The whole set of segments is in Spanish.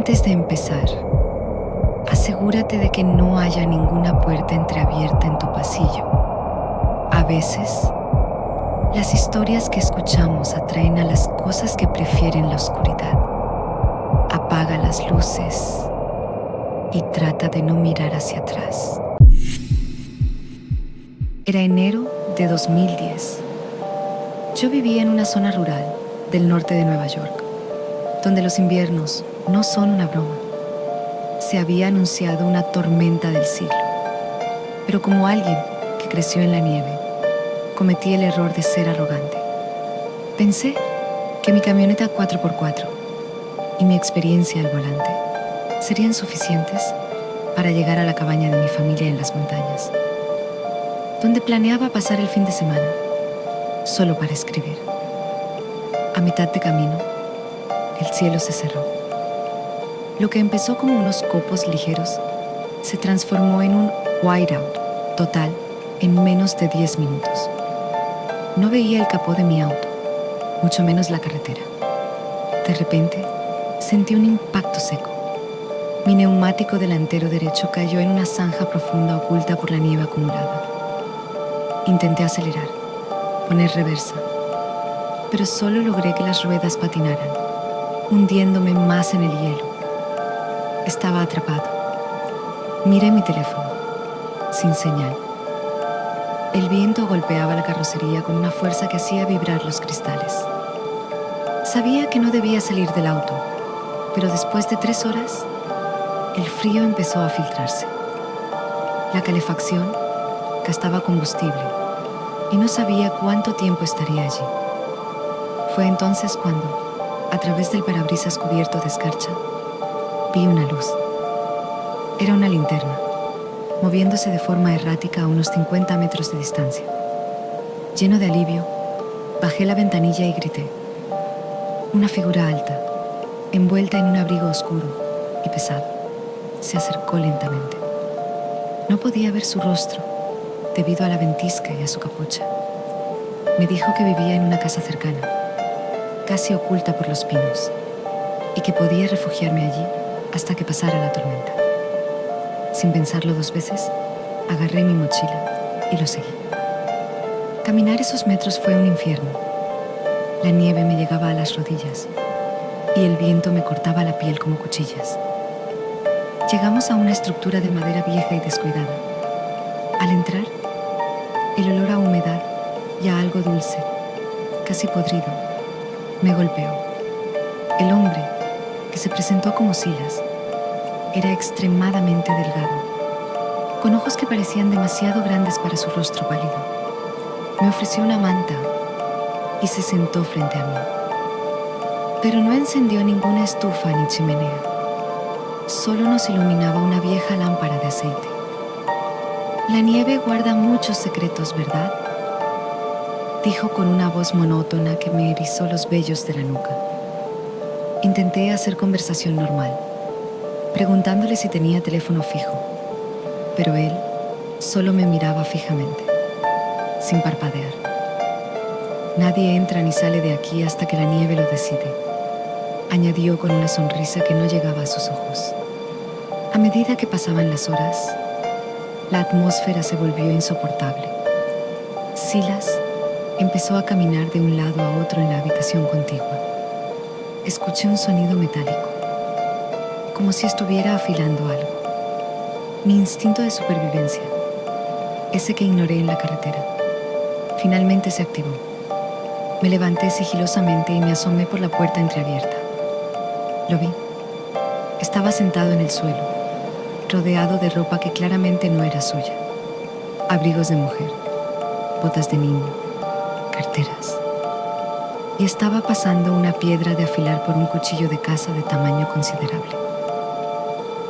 Antes de empezar, asegúrate de que no haya ninguna puerta entreabierta en tu pasillo. A veces, las historias que escuchamos atraen a las cosas que prefieren la oscuridad. Apaga las luces y trata de no mirar hacia atrás. Era enero de 2010. Yo vivía en una zona rural del norte de Nueva York, donde los inviernos no son una broma. Se había anunciado una tormenta del siglo. Pero como alguien que creció en la nieve, cometí el error de ser arrogante. Pensé que mi camioneta 4x4 y mi experiencia al volante serían suficientes para llegar a la cabaña de mi familia en las montañas, donde planeaba pasar el fin de semana, solo para escribir. A mitad de camino, el cielo se cerró. Lo que empezó como unos copos ligeros se transformó en un whiteout total en menos de 10 minutos. No veía el capó de mi auto, mucho menos la carretera. De repente, sentí un impacto seco. Mi neumático delantero derecho cayó en una zanja profunda oculta por la nieve acumulada. Intenté acelerar, poner reversa, pero solo logré que las ruedas patinaran, hundiéndome más en el hielo. Estaba atrapado. Miré mi teléfono, sin señal. El viento golpeaba la carrocería con una fuerza que hacía vibrar los cristales. Sabía que no debía salir del auto, pero después de 3 horas, el frío empezó a filtrarse. La calefacción gastaba combustible y no sabía cuánto tiempo estaría allí. Fue entonces cuando, a través del parabrisas cubierto de escarcha, vi una luz. Era una linterna, moviéndose de forma errática a unos 50 metros de distancia. Lleno de alivio, bajé la ventanilla y grité. Una figura alta, envuelta en un abrigo oscuro y pesado, se acercó lentamente. No podía ver su rostro debido a la ventisca y a su capucha. Me dijo que vivía en una casa cercana, casi oculta por los pinos, y que podía refugiarme allí hasta que pasara la tormenta. Sin pensarlo 2 veces, agarré mi mochila y lo seguí. Caminar esos metros fue un infierno. La nieve me llegaba a las rodillas y el viento me cortaba la piel como cuchillas. Llegamos a una estructura de madera vieja y descuidada. Al entrar, el olor a humedad y a algo dulce, casi podrido, me golpeó. El hombre, que se presentó como Silas, era extremadamente delgado, con ojos que parecían demasiado grandes para su rostro pálido. Me ofreció una manta y se sentó frente a mí. Pero no encendió ninguna estufa ni chimenea. Solo nos iluminaba una vieja lámpara de aceite. La nieve guarda muchos secretos, ¿verdad?, dijo con una voz monótona que me erizó los vellos de la nuca. Intenté hacer conversación normal, preguntándole si tenía teléfono fijo, pero él solo me miraba fijamente, sin parpadear. Nadie entra ni sale de aquí hasta que la nieve lo decide, añadió con una sonrisa que no llegaba a sus ojos. A medida que pasaban las horas, la atmósfera se volvió insoportable. Silas empezó a caminar de un lado a otro en la habitación contigua. Escuché un sonido metálico, como si estuviera afilando algo. Mi instinto de supervivencia, ese que ignoré en la carretera, finalmente se activó. Me levanté sigilosamente y me asomé por la puerta entreabierta. Lo vi. Estaba sentado en el suelo, rodeado de ropa que claramente no era suya. Abrigos de mujer, botas de niño, carteras. Y estaba pasando una piedra de afilar por un cuchillo de caza de tamaño considerable.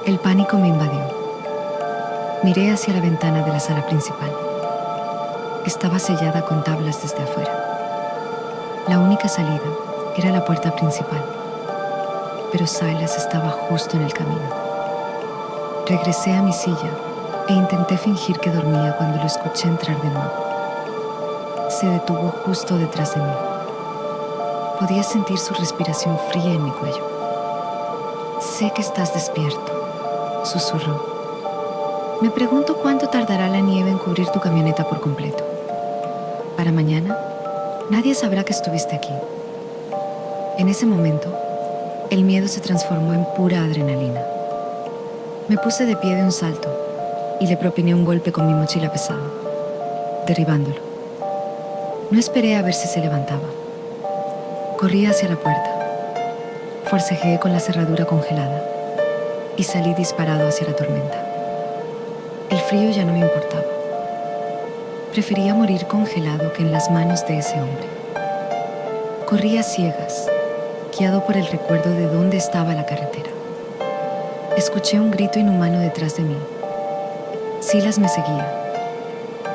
El pánico me invadió. Miré hacia la ventana de la sala principal. Estaba sellada con tablas desde afuera. La única salida era la puerta principal, pero Silas estaba justo en el camino. Regresé a mi silla e intenté fingir que dormía cuando lo escuché entrar de nuevo. Se detuvo justo detrás de mí. Podía sentir su respiración fría en mi cuello. Sé que estás despierto, susurró. Me pregunto cuánto tardará la nieve en cubrir tu camioneta por completo. Para mañana, nadie sabrá que estuviste aquí. En ese momento, el miedo se transformó en pura adrenalina. Me puse de pie de un salto y le propiné un golpe con mi mochila pesada, derribándolo. No esperé a ver si se levantaba. Corrí hacia la puerta, forcejeé con la cerradura congelada y salí disparado hacia la tormenta. El frío ya no me importaba. Prefería morir congelado que en las manos de ese hombre. Corrí a ciegas, guiado por el recuerdo de dónde estaba la carretera. Escuché un grito inhumano detrás de mí. Silas me seguía,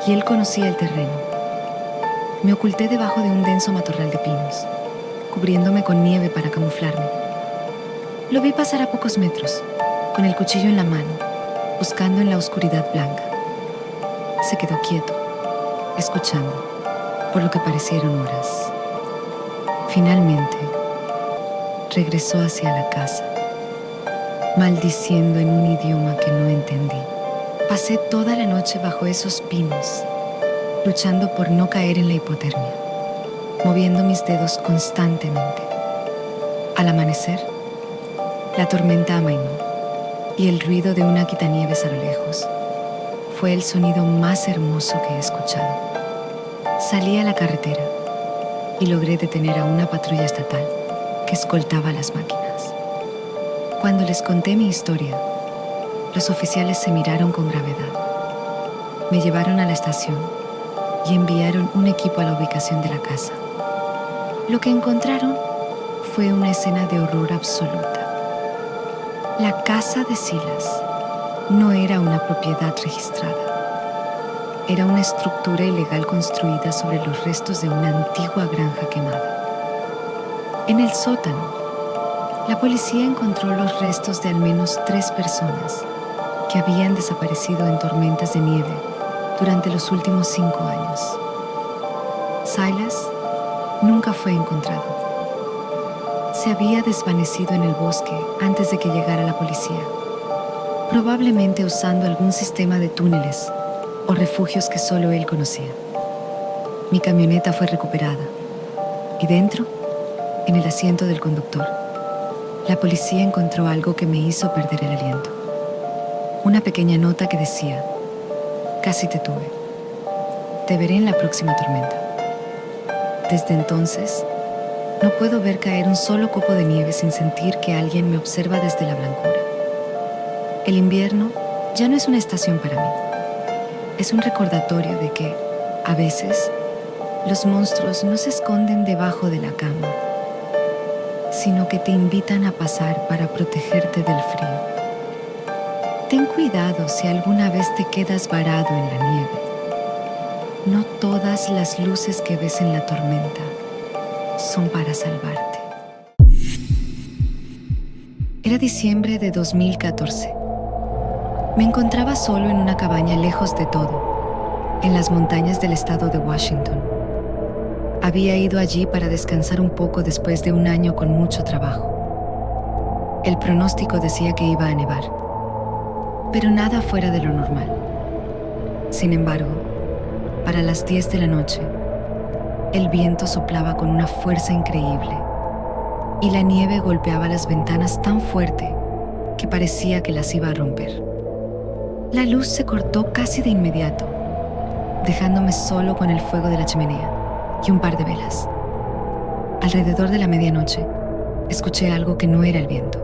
y él conocía el terreno. Me oculté debajo de un denso matorral de pinos, cubriéndome con nieve para camuflarme. Lo vi pasar a pocos metros, con el cuchillo en la mano, buscando en la oscuridad blanca. Se quedó quieto, escuchando, por lo que parecieron horas. Finalmente, regresó hacia la casa, maldiciendo en un idioma que no entendí. Pasé toda la noche bajo esos pinos, luchando por no caer en la hipotermia, moviendo mis dedos constantemente. Al amanecer, la tormenta amainó y el ruido de una quitanieves a lo lejos fue el sonido más hermoso que he escuchado. Salí a la carretera y logré detener a una patrulla estatal que escoltaba las máquinas. Cuando les conté mi historia, los oficiales se miraron con gravedad. Me llevaron a la estación y enviaron un equipo a la ubicación de la casa. Lo que encontraron fue una escena de horror absoluta. La casa de Silas no era una propiedad registrada. Era una estructura ilegal construida sobre los restos de una antigua granja quemada. En el sótano, la policía encontró los restos de al menos 3 personas que habían desaparecido en tormentas de nieve durante los últimos 5 años. Silas nunca fue encontrado. Se había desvanecido en el bosque antes de que llegara la policía, probablemente usando algún sistema de túneles o refugios que solo él conocía. Mi camioneta fue recuperada y dentro, en el asiento del conductor, la policía encontró algo que me hizo perder el aliento. Una pequeña nota que decía: casi te tuve. Te veré en la próxima tormenta. Desde entonces, no puedo ver caer un solo copo de nieve sin sentir que alguien me observa desde la blancura. El invierno ya no es una estación para mí. Es un recordatorio de que, a veces, los monstruos no se esconden debajo de la cama, sino que te invitan a pasar para protegerte del frío. Ten cuidado si alguna vez te quedas varado en la nieve. No todas las luces que ves en la tormenta son para salvarte. Era diciembre de 2014. Me encontraba solo en una cabaña lejos de todo, en las montañas del estado de Washington. Había ido allí para descansar un poco después de un año con mucho trabajo. El pronóstico decía que iba a nevar, pero nada fuera de lo normal. Sin embargo, para las 10 de la noche, el viento soplaba con una fuerza increíble y la nieve golpeaba las ventanas tan fuerte que parecía que las iba a romper. La luz se cortó casi de inmediato, dejándome solo con el fuego de la chimenea y un par de velas. Alrededor de la medianoche, escuché algo que no era el viento.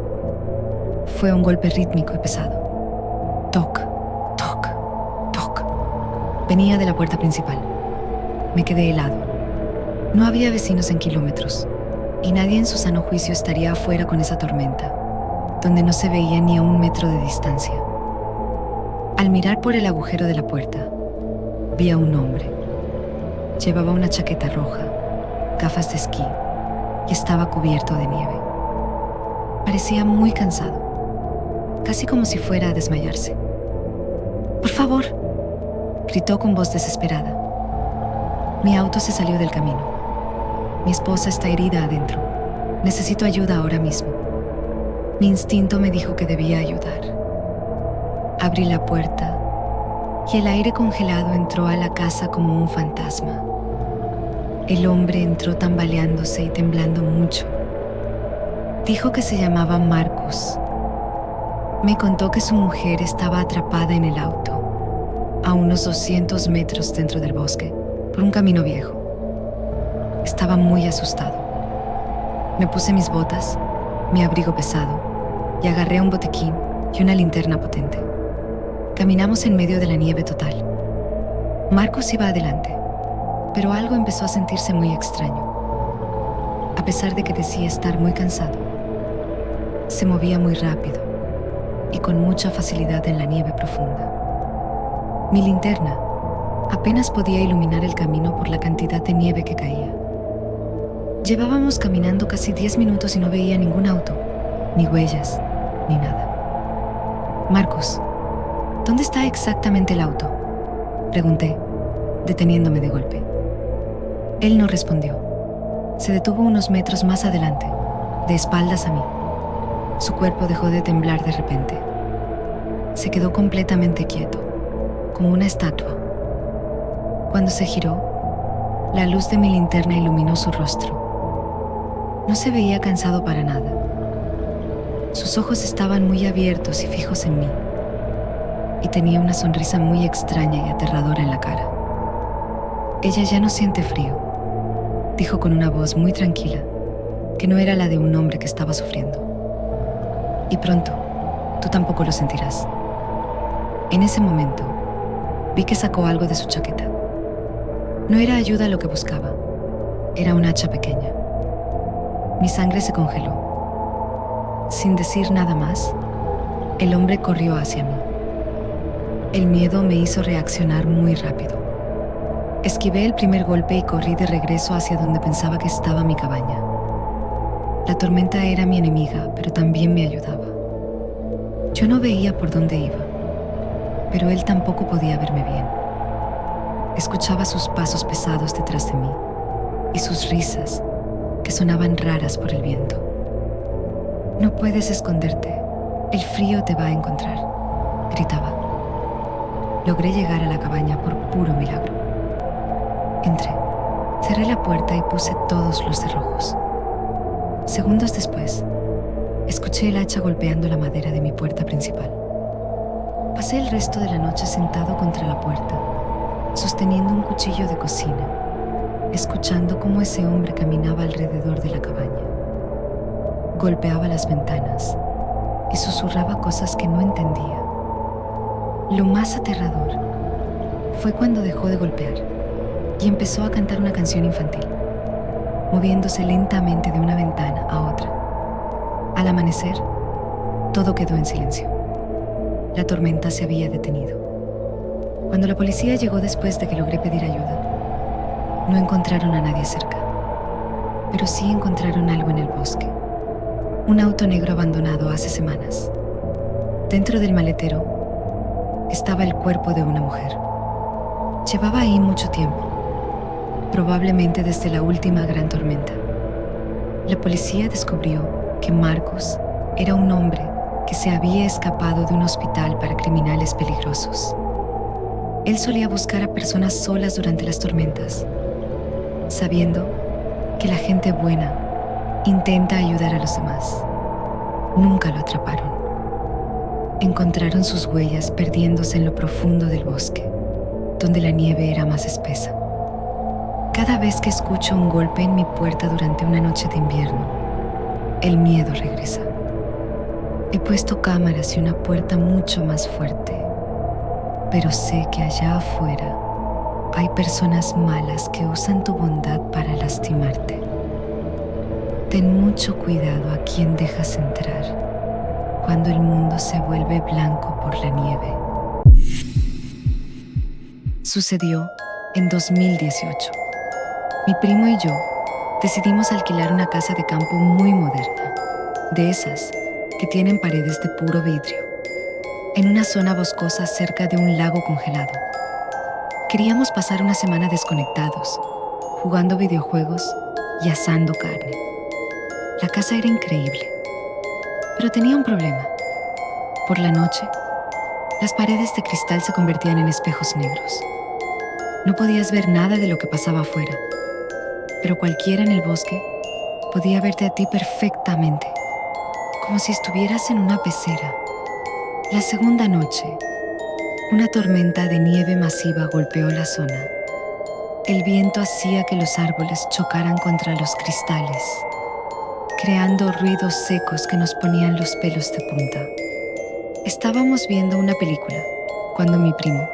Fue un golpe rítmico y pesado. Toc, toc, toc. Venía de la puerta principal. Me quedé helado. No había vecinos en kilómetros, y nadie en su sano juicio estaría afuera con esa tormenta, donde no se veía ni a 1 metro de distancia. Al mirar por el agujero de la puerta, vi a un hombre. Llevaba una chaqueta roja, gafas de esquí y estaba cubierto de nieve. Parecía muy cansado, casi como si fuera a desmayarse. «¡Por favor!», gritó con voz desesperada. Mi auto se salió del camino. Mi esposa está herida adentro. Necesito ayuda ahora mismo. Mi instinto me dijo que debía ayudar. Abrí la puerta y el aire congelado entró a la casa como un fantasma. El hombre entró tambaleándose y temblando mucho. Dijo que se llamaba Marcus. Me contó que su mujer estaba atrapada en el auto, a unos 200 metros dentro del bosque, por un camino viejo. Estaba muy asustado. Me puse mis botas, mi abrigo pesado, y agarré un botiquín y una linterna potente. Caminamos en medio de la nieve total. Marcus iba adelante, pero algo empezó a sentirse muy extraño. A pesar de que decía estar muy cansado, se movía muy rápido y con mucha facilidad en la nieve profunda. Mi linterna apenas podía iluminar el camino por la cantidad de nieve que caía. Llevábamos caminando casi 10 minutos y no veía ningún auto, ni huellas, ni nada. Marcus, ¿dónde está exactamente el auto?, pregunté, deteniéndome de golpe. Él no respondió. Se detuvo unos metros más adelante, de espaldas a mí. Su cuerpo dejó de temblar de repente. Se quedó completamente quieto, como una estatua. Cuando se giró, la luz de mi linterna iluminó su rostro. No se veía cansado para nada. Sus ojos estaban muy abiertos y fijos en mí, y tenía una sonrisa muy extraña y aterradora en la cara. Ella ya no siente frío, dijo con una voz muy tranquila, que no era la de un hombre que estaba sufriendo. Y pronto, tú tampoco lo sentirás. En ese momento, vi que sacó algo de su chaqueta. No era ayuda lo que buscaba, era un hacha pequeña. Mi sangre se congeló. Sin decir nada más, el hombre corrió hacia mí. El miedo me hizo reaccionar muy rápido. Esquivé el primer golpe y corrí de regreso hacia donde pensaba que estaba mi cabaña. La tormenta era mi enemiga, pero también me ayudaba. Yo no veía por dónde iba, pero él tampoco podía verme bien. Escuchaba sus pasos pesados detrás de mí y sus risas que sonaban raras por el viento. No puedes esconderte, el frío te va a encontrar, gritaba. Logré llegar a la cabaña por puro milagro. Entré, cerré la puerta y puse todos los cerrojos. Segundos después, escuché el hacha golpeando la madera de mi puerta principal. Pasé el resto de la noche sentado contra la puerta, sosteniendo un cuchillo de cocina, escuchando cómo ese hombre caminaba alrededor de la cabaña. Golpeaba las ventanas y susurraba cosas que no entendía. Lo más aterrador fue cuando dejó de golpear y empezó a cantar una canción infantil, moviéndose lentamente de una ventana a otra. Al amanecer, todo quedó en silencio. La tormenta se había detenido. Cuando la policía llegó después de que logré pedir ayuda, no encontraron a nadie cerca, pero sí encontraron algo en el bosque. Un auto negro abandonado hace semanas. Dentro del maletero estaba el cuerpo de una mujer. Llevaba ahí mucho tiempo, probablemente desde la última gran tormenta. La policía descubrió que Marcus era un hombre que se había escapado de un hospital para criminales peligrosos. Él solía buscar a personas solas durante las tormentas, sabiendo que la gente buena intenta ayudar a los demás. Nunca lo atraparon. Encontraron sus huellas perdiéndose en lo profundo del bosque, donde la nieve era más espesa. Cada vez que escucho un golpe en mi puerta durante una noche de invierno, el miedo regresa. He puesto cámaras y una puerta mucho más fuerte, pero sé que allá afuera hay personas malas que usan tu bondad para lastimarte. Ten mucho cuidado a quién dejas entrar cuando el mundo se vuelve blanco por la nieve. Sucedió en 2018. Mi primo y yo decidimos alquilar una casa de campo muy moderna, de esas que tienen paredes de puro vidrio, en una zona boscosa cerca de un lago congelado. Queríamos pasar una semana desconectados, jugando videojuegos y asando carne. La casa era increíble, Pero tenía un problema. Por la noche, las paredes de cristal se convertían en espejos negros. No podías ver nada de lo que pasaba afuera, pero cualquiera en el bosque podía verte a ti perfectamente, como si estuvieras en una pecera. La segunda noche, una tormenta de nieve masiva golpeó la zona. El viento hacía que los árboles chocaran contra los cristales, creando ruidos secos que nos ponían los pelos de punta. Estábamos viendo una película cuando mi primo,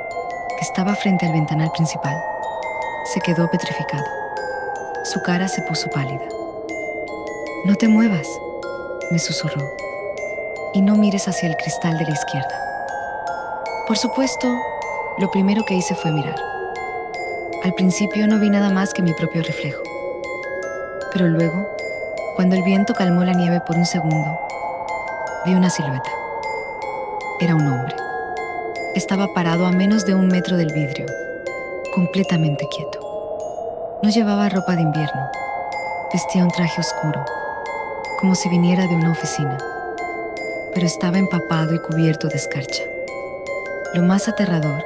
que estaba frente al ventanal principal, se quedó petrificado. Su cara se puso pálida. «No te muevas», me susurró, «y no mires hacia el cristal de la izquierda». Por supuesto, lo primero que hice fue mirar. Al principio no vi nada más que mi propio reflejo. Pero luego, cuando el viento calmó la nieve por un segundo, vi una silueta. Era un hombre. Estaba parado a menos de 1 metro del vidrio, completamente quieto. No llevaba ropa de invierno. Vestía un traje oscuro, como si viniera de una oficina, pero estaba empapado y cubierto de escarcha. Lo más aterrador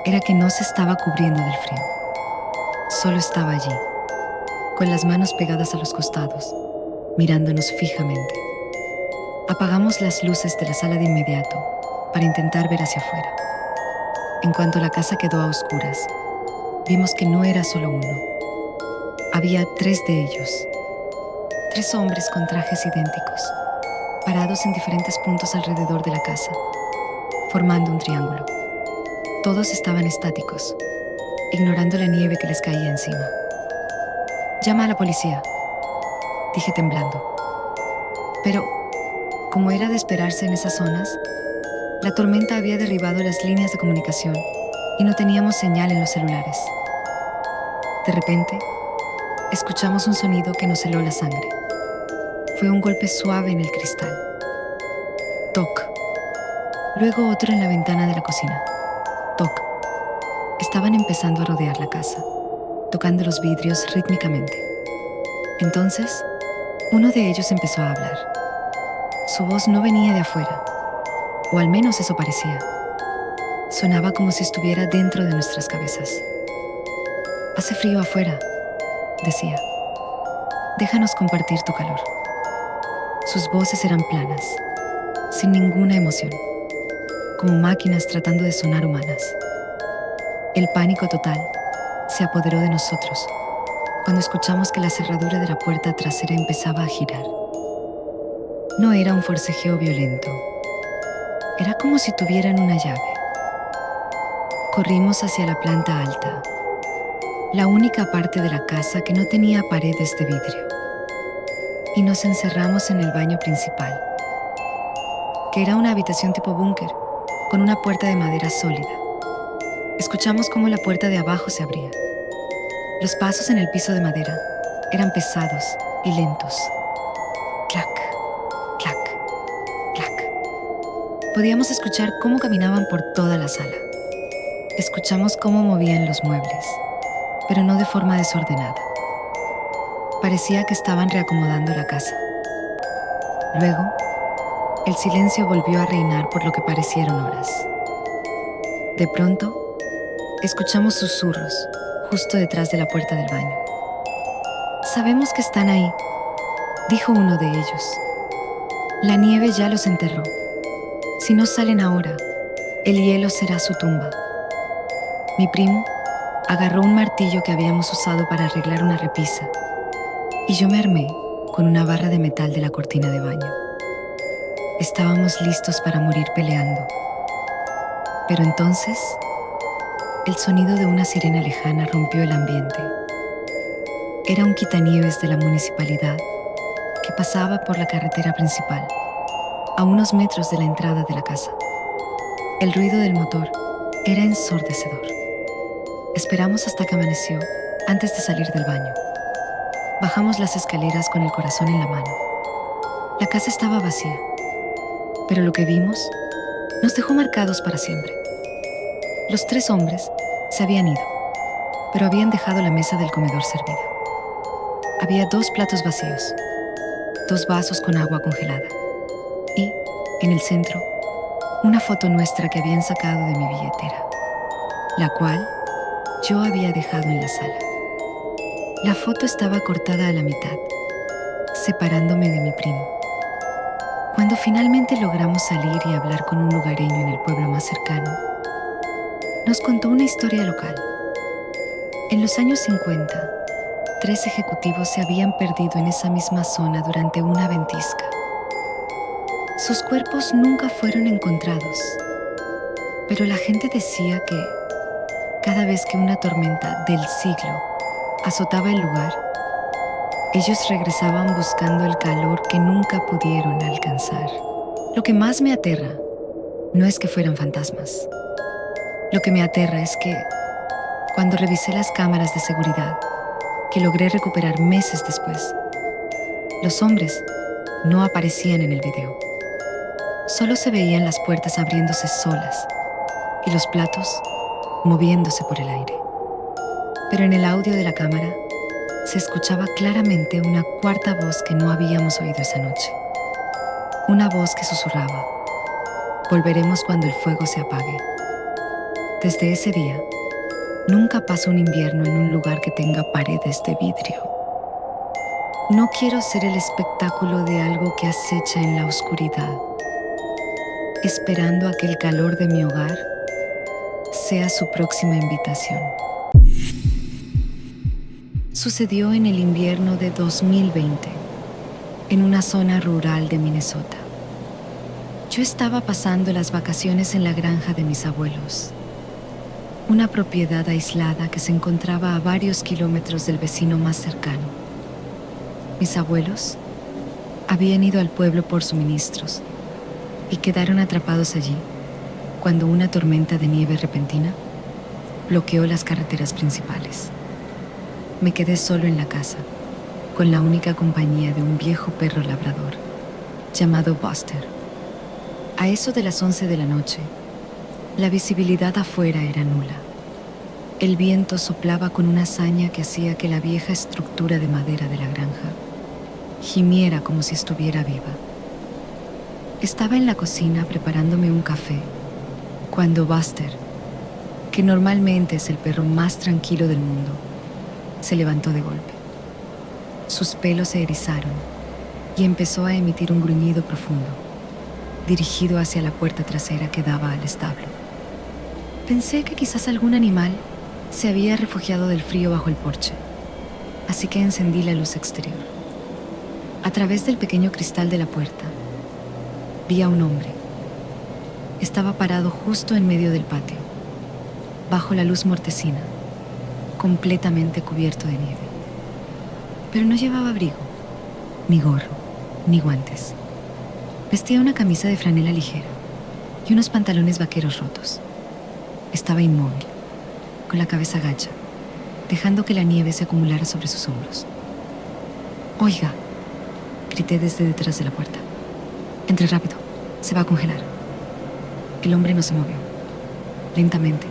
era que no se estaba cubriendo del frío. Solo estaba allí, con las manos pegadas a los costados, mirándonos fijamente. Apagamos las luces de la sala de inmediato para intentar ver hacia afuera. En cuanto la casa quedó a oscuras, vimos que no era solo uno. Había 3 de ellos. 3 hombres con trajes idénticos, parados en diferentes puntos alrededor de la casa, formando un triángulo. Todos estaban estáticos, ignorando la nieve que les caía encima. «Llama a la policía», dije temblando. Pero, como era de esperarse en esas zonas, la tormenta había derribado las líneas de comunicación y no teníamos señal en los celulares. De repente, escuchamos un sonido que nos heló la sangre. Fue un golpe suave en el cristal. Toc. Luego otro en la ventana de la cocina. Toc. Estaban empezando a rodear la casa, tocando los vidrios rítmicamente. Entonces, uno de ellos empezó a hablar. Su voz no venía de afuera, o al menos eso parecía. Sonaba como si estuviera dentro de nuestras cabezas. «Hace frío afuera», decía. «Déjanos compartir tu calor». Sus voces eran planas, sin ninguna emoción, como máquinas tratando de sonar humanas. El pánico total se apoderó de nosotros cuando escuchamos que la cerradura de la puerta trasera empezaba a girar. No era un forcejeo violento. Era como si tuvieran una llave. Corrimos hacia la planta alta, la única parte de la casa que no tenía paredes de vidrio, y nos encerramos en el baño principal, que era una habitación tipo búnker, con una puerta de madera sólida. Escuchamos cómo la puerta de abajo se abría. Los pasos en el piso de madera eran pesados y lentos. Clac, clac, clac. Podíamos escuchar cómo caminaban por toda la sala. Escuchamos cómo movían los muebles, pero no de forma desordenada. Parecía que estaban reacomodando la casa. Luego, el silencio volvió a reinar por lo que parecieron horas. De pronto, escuchamos susurros justo detrás de la puerta del baño. «Sabemos que están ahí», dijo uno de ellos. «La nieve ya los enterró. Si no salen ahora, el hielo será su tumba». Mi primo agarró un martillo que habíamos usado para arreglar una repisa y yo me armé con una barra de metal de la cortina de baño. Estábamos listos para morir peleando. Pero entonces, el sonido de una sirena lejana rompió el ambiente. Era un quitanieves de la municipalidad que pasaba por la carretera principal, a unos metros de la entrada de la casa. El ruido del motor era ensordecedor. Esperamos hasta que amaneció antes de salir del baño. Bajamos las escaleras con el corazón en la mano. La casa estaba vacía, pero lo que vimos nos dejó marcados para siempre. Los 3 hombres se habían ido, pero habían dejado la mesa del comedor servida. Había 2 platos vacíos, 2 vasos con agua congelada En el centro, una foto nuestra que habían sacado de mi billetera, la cual yo había dejado en la sala. La foto estaba cortada a la mitad, separándome de mi primo. Cuando finalmente logramos salir y hablar con un lugareño en el pueblo más cercano, nos contó una historia local. En los años 50, 3 ejecutivos se habían perdido en esa misma zona durante una ventisca. Sus cuerpos nunca fueron encontrados, pero la gente decía que cada vez que una tormenta del siglo azotaba el lugar, ellos regresaban buscando el calor que nunca pudieron alcanzar. Lo que más me aterra no es que fueran fantasmas. Lo que me aterra es que, cuando revisé las cámaras de seguridad, que logré recuperar meses después, los hombres no aparecían en el video. Solo se veían las puertas abriéndose solas y los platos moviéndose por el aire. Pero en el audio de la cámara se escuchaba claramente una cuarta voz que no habíamos oído esa noche. Una voz que susurraba: volveremos cuando el fuego se apague. Desde ese día, nunca paso un invierno en un lugar que tenga paredes de vidrio. No quiero ser el espectáculo de algo que acecha en la oscuridad, esperando a que el calor de mi hogar sea su próxima invitación. Sucedió en el invierno de 2020, en una zona rural de Minnesota. Yo estaba pasando las vacaciones en la granja de mis abuelos, una propiedad aislada que se encontraba a varios kilómetros del vecino más cercano. Mis abuelos habían ido al pueblo por suministros y quedaron atrapados allí cuando una tormenta de nieve repentina bloqueó las carreteras principales. Me quedé solo en la casa, con la única compañía de un viejo perro labrador, llamado Buster. A eso de las 11 de la noche, la visibilidad afuera era nula. El viento soplaba con una hazaña que hacía que la vieja estructura de madera de la granja gimiera como si estuviera viva. Estaba en la cocina preparándome un café, cuando Buster, que normalmente es el perro más tranquilo del mundo, se levantó de golpe. Sus pelos se erizaron y empezó a emitir un gruñido profundo, dirigido hacia la puerta trasera que daba al establo. Pensé que quizás algún animal se había refugiado del frío bajo el porche, así que encendí la luz exterior. A través del pequeño cristal de la puerta, vi a un hombre. Estaba parado justo en medio del patio, bajo la luz mortecina, completamente cubierto de nieve. Pero no llevaba abrigo, ni gorro, ni guantes. Vestía una camisa de franela ligera y unos pantalones vaqueros rotos. Estaba inmóvil, con la cabeza gacha, dejando que la nieve se acumulara sobre sus hombros. «Oiga», grité desde detrás de la puerta. «Entre rápido, se va a congelar». El hombre no se movió. Lentamente,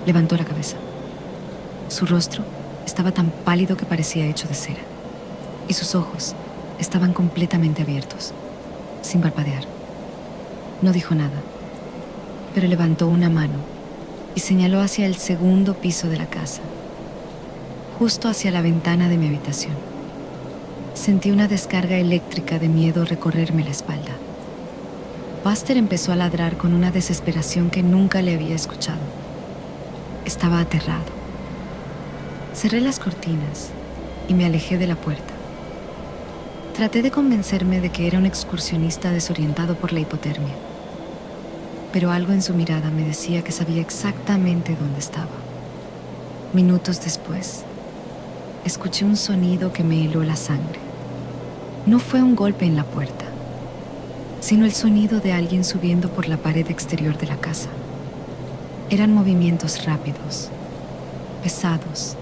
levantó la cabeza. Su rostro estaba tan pálido que parecía hecho de cera, y sus ojos estaban completamente abiertos, sin parpadear. No dijo nada, pero levantó una mano y señaló hacia el segundo piso de la casa, justo hacia la ventana de mi habitación. Sentí una descarga eléctrica de miedo recorrerme la espalda. Buster empezó a ladrar con una desesperación que nunca le había escuchado. Estaba aterrado. Cerré las cortinas y me alejé de la puerta. Traté de convencerme de que era un excursionista desorientado por la hipotermia, pero algo en su mirada me decía que sabía exactamente dónde estaba. Minutos después, escuché un sonido que me heló la sangre. No fue un golpe en la puerta, sino el sonido de alguien subiendo por la pared exterior de la casa. Eran movimientos rápidos, pesados,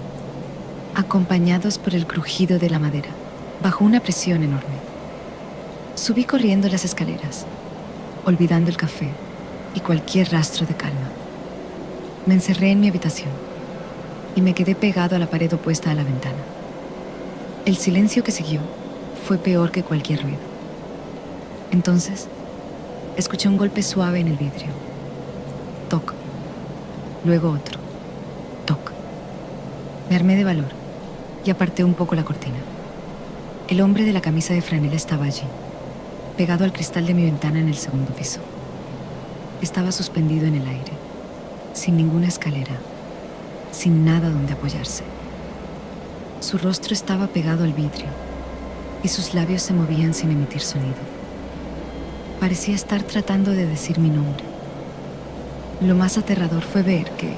acompañados por el crujido de la madera, bajo una presión enorme. Subí corriendo las escaleras, olvidando el café y cualquier rastro de calma. Me encerré en mi habitación y me quedé pegado a la pared opuesta a la ventana. El silencio que siguió fue peor que cualquier ruido. Entonces, escuché un golpe suave en el vidrio. Toc. Luego otro. Toc. Me armé de valor y aparté un poco la cortina. El hombre de la camisa de franela estaba allí, pegado al cristal de mi ventana en el segundo piso. Estaba suspendido en el aire, sin ninguna escalera, sin nada donde apoyarse. Su rostro estaba pegado al vidrio y sus labios se movían sin emitir sonido. Parecía estar tratando de decir mi nombre. Lo más aterrador fue ver que,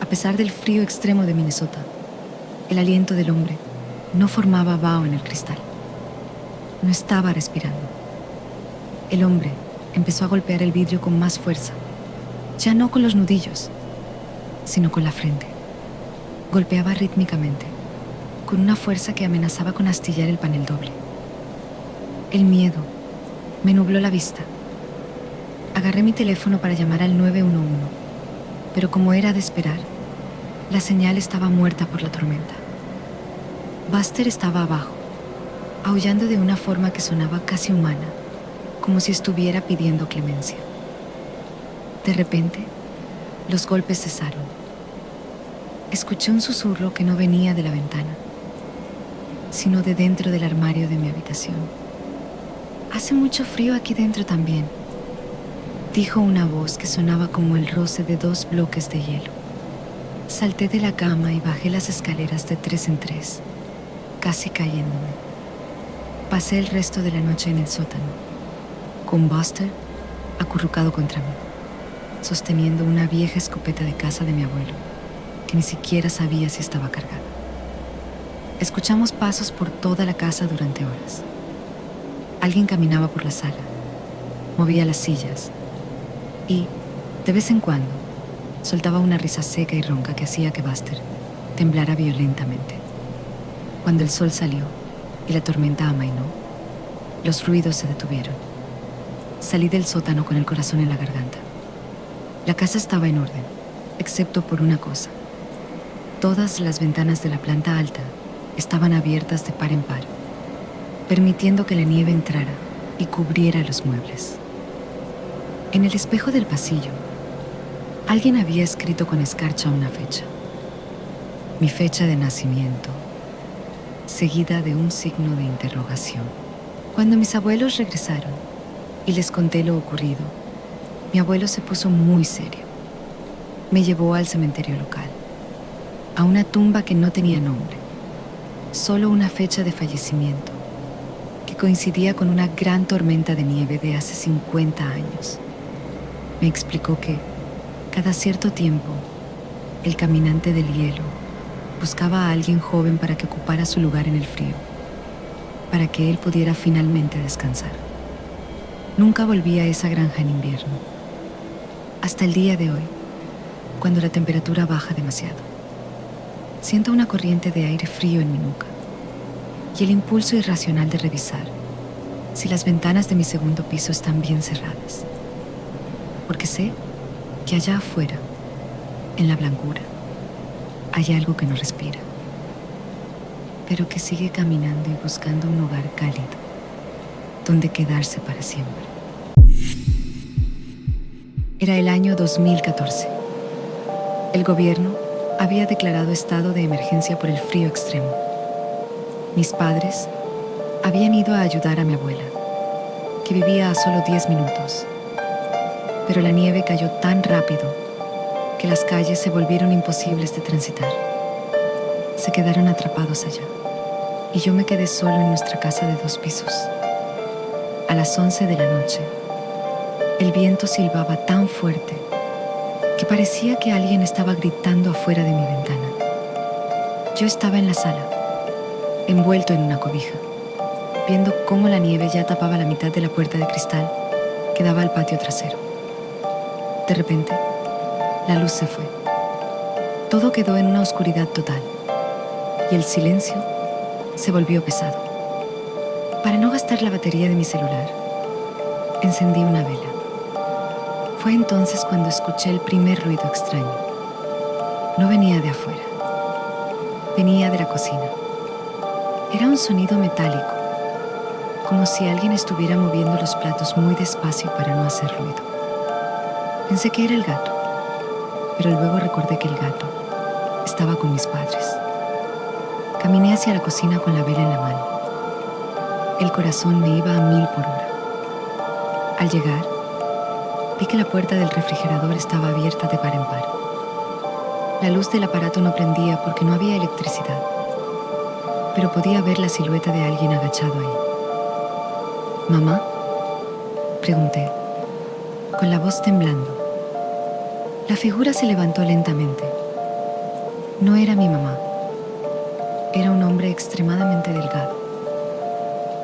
a pesar del frío extremo de Minnesota, el aliento del hombre no formaba vaho en el cristal. No estaba respirando. El hombre empezó a golpear el vidrio con más fuerza, ya no con los nudillos, sino con la frente. Golpeaba rítmicamente, con una fuerza que amenazaba con astillar el panel doble. El miedo me nubló la vista. Agarré mi teléfono para llamar al 911, pero como era de esperar, la señal estaba muerta por la tormenta. Buster estaba abajo, aullando de una forma que sonaba casi humana, como si estuviera pidiendo clemencia. De repente, los golpes cesaron. Escuché un susurro que no venía de la ventana, sino de dentro del armario de mi habitación. «Hace mucho frío aquí dentro también», dijo una voz que sonaba como el roce de 2 bloques de hielo. Salté de la cama y bajé las escaleras de 3 en 3, casi cayéndome. Pasé el resto de la noche en el sótano, con Buster acurrucado contra mí, sosteniendo una vieja escopeta de caza de mi abuelo, que ni siquiera sabía si estaba cargada. Escuchamos pasos por toda la casa durante horas. Alguien caminaba por la sala, movía las sillas y, de vez en cuando, soltaba una risa seca y ronca que hacía que Buster temblara violentamente. Cuando el sol salió y la tormenta amainó, los ruidos se detuvieron. Salí del sótano con el corazón en la garganta. La casa estaba en orden, excepto por una cosa. Todas las ventanas de la planta alta estaban abiertas de par en par, permitiendo que la nieve entrara y cubriera los muebles. En el espejo del pasillo, alguien había escrito con escarcha una fecha. Mi fecha de nacimiento, seguida de un signo de interrogación. Cuando mis abuelos regresaron y les conté lo ocurrido, mi abuelo se puso muy serio. Me llevó al cementerio local, a una tumba que no tenía nombre, solo una fecha de fallecimiento, que coincidía con una gran tormenta de nieve de hace 50 años. Me explicó que, cada cierto tiempo, el caminante del hielo buscaba a alguien joven para que ocupara su lugar en el frío, para que él pudiera finalmente descansar. Nunca volví a esa granja en invierno, hasta el día de hoy, cuando la temperatura baja demasiado. Siento una corriente de aire frío en mi nuca y el impulso irracional de revisar si las ventanas de mi segundo piso están bien cerradas, porque sé que allá afuera, en la blancura, hay algo que no respira, pero que sigue caminando y buscando un hogar cálido donde quedarse para siempre. Era el año 2014. El gobierno había declarado estado de emergencia por el frío extremo. Mis padres habían ido a ayudar a mi abuela, que vivía a solo 10 minutos. Pero la nieve cayó tan rápido que las calles se volvieron imposibles de transitar. Se quedaron atrapados allá, y yo me quedé solo en nuestra casa de 2 pisos. A las 11 de la noche, el viento silbaba tan fuerte que parecía que alguien estaba gritando afuera de mi ventana. Yo estaba en la sala, envuelto en una cobija, viendo cómo la nieve ya tapaba la mitad de la puerta de cristal que daba al patio trasero. De repente, la luz se fue. Todo quedó en una oscuridad total, y el silencio se volvió pesado. Para no gastar la batería de mi celular, encendí una vela. Fue entonces cuando escuché el primer ruido extraño. No venía de afuera, venía de la cocina. Era un sonido metálico, como si alguien estuviera moviendo los platos muy despacio para no hacer ruido. Pensé que era el gato, pero luego recordé que el gato estaba con mis padres. Caminé hacia la cocina con la vela en la mano. El corazón me iba a 1000 por hora. Al llegar, vi que la puerta del refrigerador estaba abierta de par en par. La luz del aparato no prendía porque no había electricidad, pero podía ver la silueta de alguien agachado ahí. ¿Mamá?, pregunté, con la voz temblando. La figura se levantó lentamente. No era mi mamá. Era un hombre extremadamente delgado,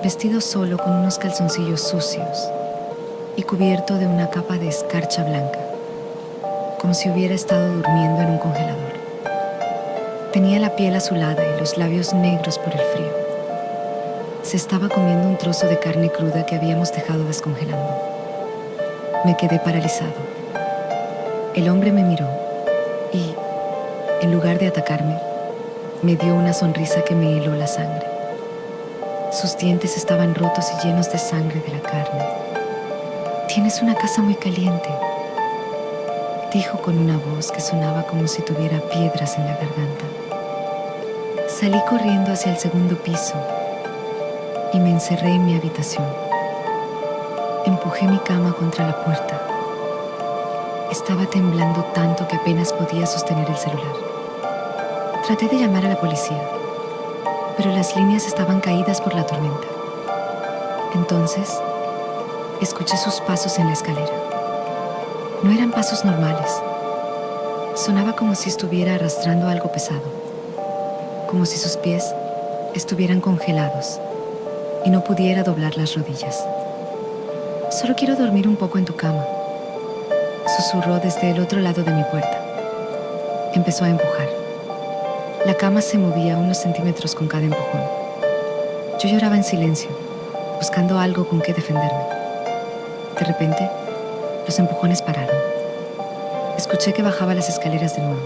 vestido solo con unos calzoncillos sucios y cubierto de una capa de escarcha blanca, como si hubiera estado durmiendo en un congelador. Tenía la piel azulada y los labios negros por el frío. Se estaba comiendo un trozo de carne cruda que habíamos dejado descongelando. Me quedé paralizado. El hombre me miró y, en lugar de atacarme, me dio una sonrisa que me heló la sangre. Sus dientes estaban rotos y llenos de sangre de la carne. «Tienes una casa muy caliente», dijo con una voz que sonaba como si tuviera piedras en la garganta. Salí corriendo hacia el segundo piso y me encerré en mi habitación. Empujé mi cama contra la puerta. Estaba temblando tanto que apenas podía sostener el celular. Traté de llamar a la policía, pero las líneas estaban caídas por la tormenta. Entonces, escuché sus pasos en la escalera. No eran pasos normales. Sonaba como si estuviera arrastrando algo pesado, como si sus pies estuvieran congelados y no pudiera doblar las rodillas. «Solo quiero dormir un poco en tu cama», susurró desde el otro lado de mi puerta. Empezó a empujar. La cama se movía unos centímetros con cada empujón. Yo lloraba en silencio, buscando algo con qué defenderme. De repente, los empujones pararon. Escuché que bajaba las escaleras de nuevo.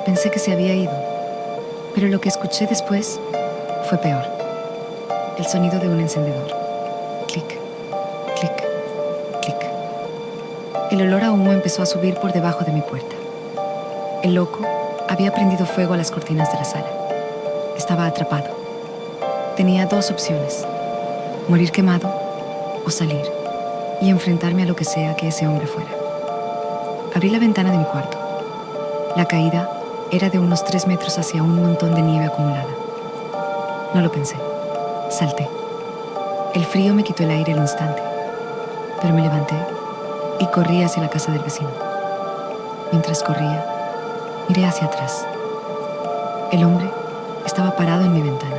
Pensé que se había ido, pero lo que escuché después fue peor. El sonido de un encendedor. Clic, clic, clic. El olor a humo empezó a subir por debajo de mi puerta. El loco había prendido fuego a las cortinas de la sala. Estaba atrapado. Tenía dos opciones: morir quemado o salir y enfrentarme a lo que sea que ese hombre fuera. Abrí la ventana de mi cuarto. La caída era de unos 3 metros hacia un montón de nieve acumulada. No lo pensé. Salté. El frío me quitó el aire al instante, pero me levanté y corrí hacia la casa del vecino. Mientras corría, miré hacia atrás. El hombre estaba parado en mi ventana,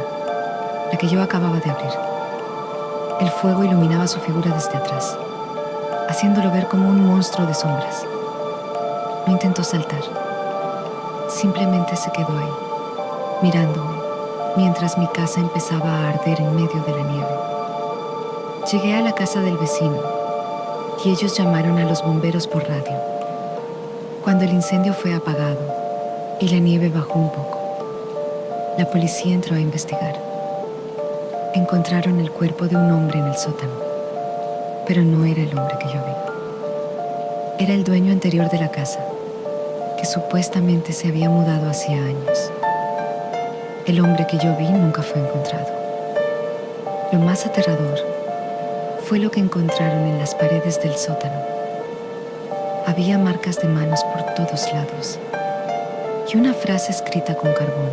la que yo acababa de abrir. El fuego iluminaba su figura desde atrás, haciéndolo ver como un monstruo de sombras. No intentó saltar. Simplemente se quedó ahí, mirándome, mientras mi casa empezaba a arder en medio de la nieve. Llegué a la casa del vecino y ellos llamaron a los bomberos por radio. Cuando el incendio fue apagado y la nieve bajó un poco, la policía entró a investigar. Encontraron el cuerpo de un hombre en el sótano, pero no era el hombre que yo vi. Era el dueño anterior de la casa, que supuestamente se había mudado hacía años. El hombre que yo vi nunca fue encontrado. Lo más aterrador fue lo que encontraron en las paredes del sótano. Había marcas de manos por todos lados y una frase escrita con carbón: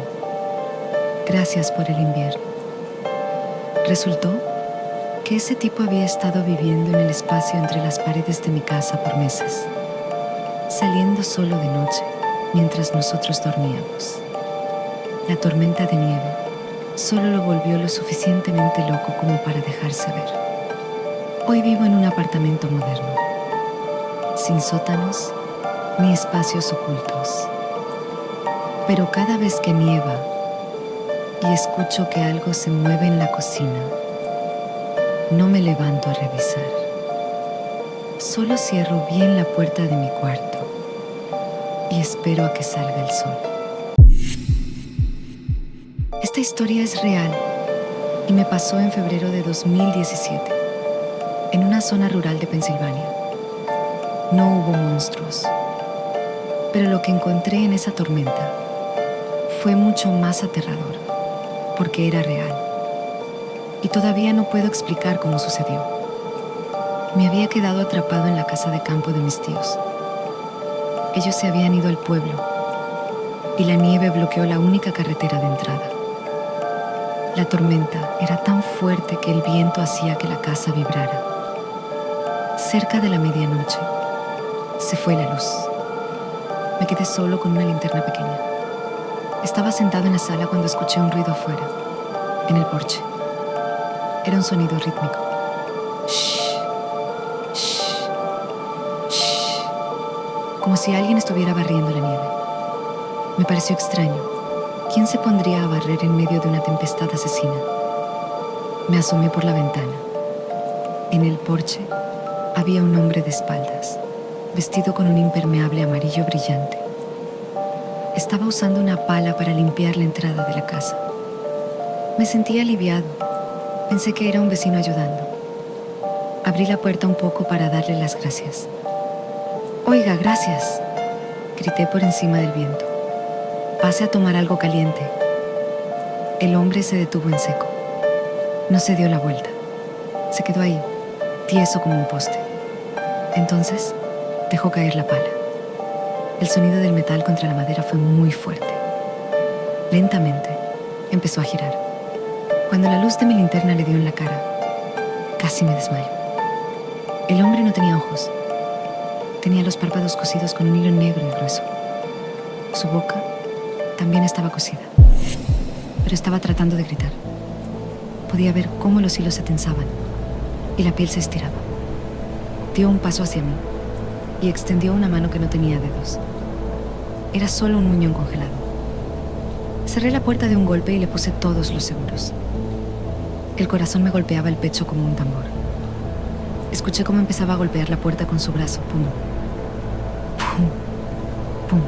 «Gracias por el invierno». Resultó que ese tipo había estado viviendo en el espacio entre las paredes de mi casa por meses, saliendo solo de noche mientras nosotros dormíamos. La tormenta de nieve solo lo volvió lo suficientemente loco como para dejarse ver. Hoy vivo en un apartamento moderno, sin sótanos ni espacios ocultos. Pero cada vez que nieva y escucho que algo se mueve en la cocina, no me levanto a revisar. Solo cierro bien la puerta de mi cuarto y espero a que salga el sol. Esta historia es real Y me pasó en febrero de 2017, en una zona rural de Pensilvania. No hubo monstruos, pero lo que encontré en esa tormenta fue mucho más aterrador, porque era real. Y todavía no puedo explicar cómo sucedió. Me había quedado atrapado en la casa de campo de mis tíos. Ellos se habían ido al pueblo y la nieve bloqueó la única carretera de entrada. La tormenta era tan fuerte que el viento hacía que la casa vibrara. Cerca de la medianoche, se fue la luz. Me quedé solo con una linterna pequeña. Estaba sentado en la sala cuando escuché un ruido afuera, en el porche. Era un sonido rítmico. Shh, shh, shh. Como si alguien estuviera barriendo la nieve. Me pareció extraño. ¿Quién se pondría a barrer en medio de una tempestad asesina? Me asomé por la ventana. En el porche había un hombre de espaldas, vestido con un impermeable amarillo brillante. Estaba usando una pala para limpiar la entrada de la casa. Me sentí aliviado. Pensé que era un vecino ayudando. Abrí la puerta un poco para darle las gracias. «Oiga, gracias», grité por encima del viento. «Pase a tomar algo caliente». El hombre se detuvo en seco. No se dio la vuelta. Se quedó ahí, tieso como un poste. Entonces, dejó caer la pala. El sonido del metal contra la madera fue muy fuerte. Lentamente, empezó a girar. Cuando la luz de mi linterna le dio en la cara, casi me desmayo. El hombre no tenía ojos. Tenía los párpados cosidos con un hilo negro y grueso. Su boca también estaba cosida, pero estaba tratando de gritar. Podía ver cómo los hilos se tensaban y la piel se estiraba. Dio un paso hacia mí y extendió una mano que no tenía dedos. Era solo un muñón congelado. Cerré la puerta de un golpe y le puse todos los seguros. El corazón me golpeaba el pecho como un tambor. Escuché cómo empezaba a golpear la puerta con su brazo. Pum, pum, pum.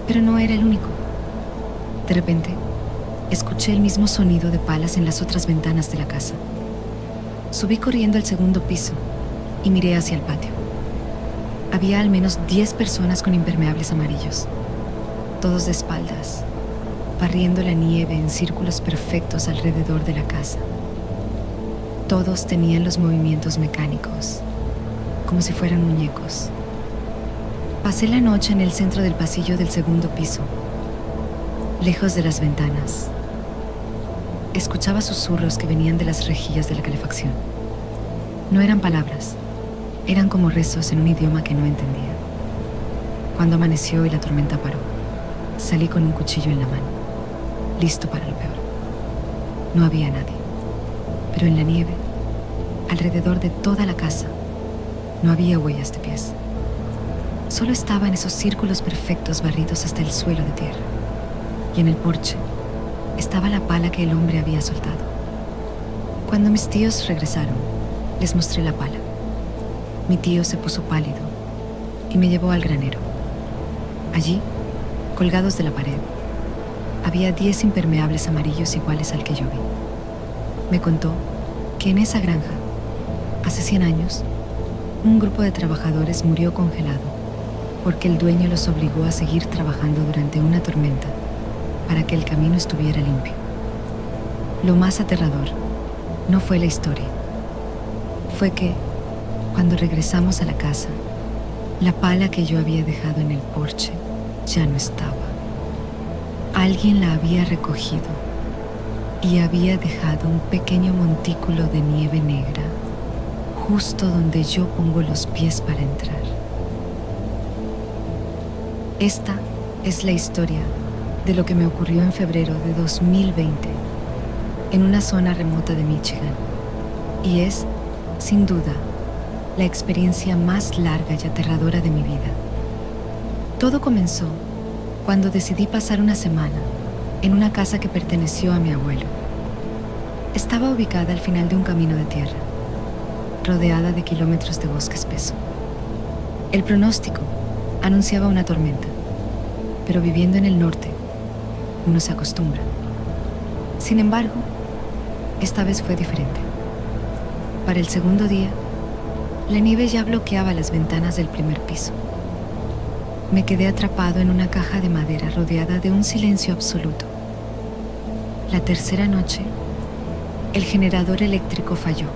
Pero no era el único. De repente, escuché el mismo sonido de palas en las otras ventanas de la casa. Subí corriendo al segundo piso y miré hacia el patio. Había al menos 10 personas con impermeables amarillos, todos de espaldas, barriendo la nieve en círculos perfectos alrededor de la casa. Todos tenían los movimientos mecánicos, como si fueran muñecos. Pasé la noche en el centro del pasillo del segundo piso, lejos de las ventanas. Escuchaba susurros que venían de las rejillas de la calefacción. No eran palabras, eran como rezos en un idioma que no entendía. Cuando amaneció y la tormenta paró, salí con un cuchillo en la mano, listo para lo peor. No había nadie, pero en la nieve, alrededor de toda la casa, no había huellas de pies. Solo estaban esos círculos perfectos barridos hasta el suelo de tierra. Y en el porche estaba la pala que el hombre había soltado. Cuando mis tíos regresaron, les mostré la pala. Mi tío se puso pálido y me llevó al granero. Allí, colgados de la pared, había 10 impermeables amarillos iguales al que yo vi. Me contó que en esa granja, hace 100 años, un grupo de trabajadores murió congelado porque el dueño los obligó a seguir trabajando durante una tormenta para que el camino estuviera limpio. Lo más aterrador no fue la historia, fue que, cuando regresamos a la casa, la pala que yo había dejado en el porche ya no estaba. Alguien la había recogido y había dejado un pequeño montículo de nieve negra justo donde yo pongo los pies para entrar. Esta es la historia de lo que me ocurrió en febrero de 2020 en una zona remota de Michigan, y es, sin duda, la experiencia más larga y aterradora de mi vida. Todo comenzó cuando decidí pasar una semana en una casa que perteneció a mi abuelo. Estaba ubicada al final de un camino de tierra, rodeada de kilómetros de bosque espeso. El pronóstico anunciaba una tormenta, pero viviendo en el norte, uno se acostumbra. Sin embargo, Esta vez fue diferente. Para el segundo día, la nieve ya bloqueaba las ventanas del primer piso. Me quedé atrapado en una caja de madera rodeada de un silencio absoluto. La tercera noche, el generador eléctrico falló.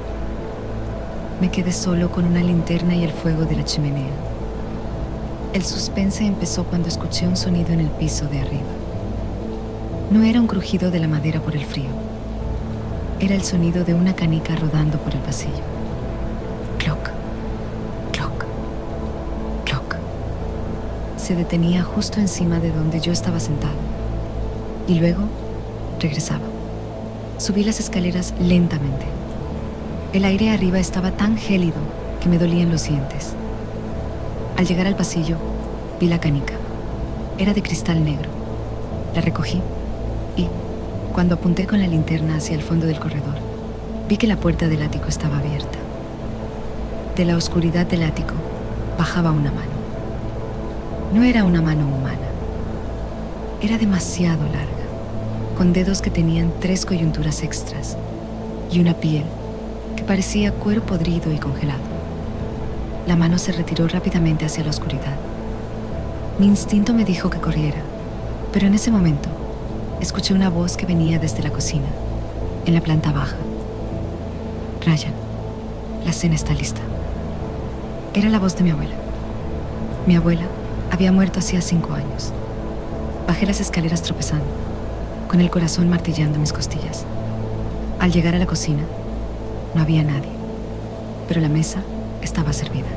Me quedé solo con una linterna y el fuego de la chimenea. El suspense empezó cuando escuché un sonido en el piso de arriba. No era un crujido de la madera por el frío. Era el sonido de una canica rodando por el pasillo. Cloc, cloc, cloc. Se detenía justo encima de donde yo estaba sentado. Y luego regresaba. Subí las escaleras lentamente. El aire arriba estaba tan gélido que me dolían los dientes. Al llegar al pasillo, vi la canica. Era de cristal negro. La recogí y, cuando apunté con la linterna hacia el fondo del corredor, vi que la puerta del ático estaba abierta. De la oscuridad del ático bajaba una mano. No era una mano humana. Era demasiado larga, con dedos que tenían 3 coyunturas extras y una piel que parecía cuero podrido y congelado. La mano se retiró rápidamente hacia la oscuridad. Mi instinto me dijo que corriera, pero en ese momento escuché una voz que venía desde la cocina, en la planta baja. Ryan, la cena está lista. Era la voz de mi abuela. Mi abuela había muerto hacía 5 años. Bajé las escaleras tropezando, con el corazón martillando mis costillas. Al llegar a la cocina, no había nadie, pero la mesa estaba servida.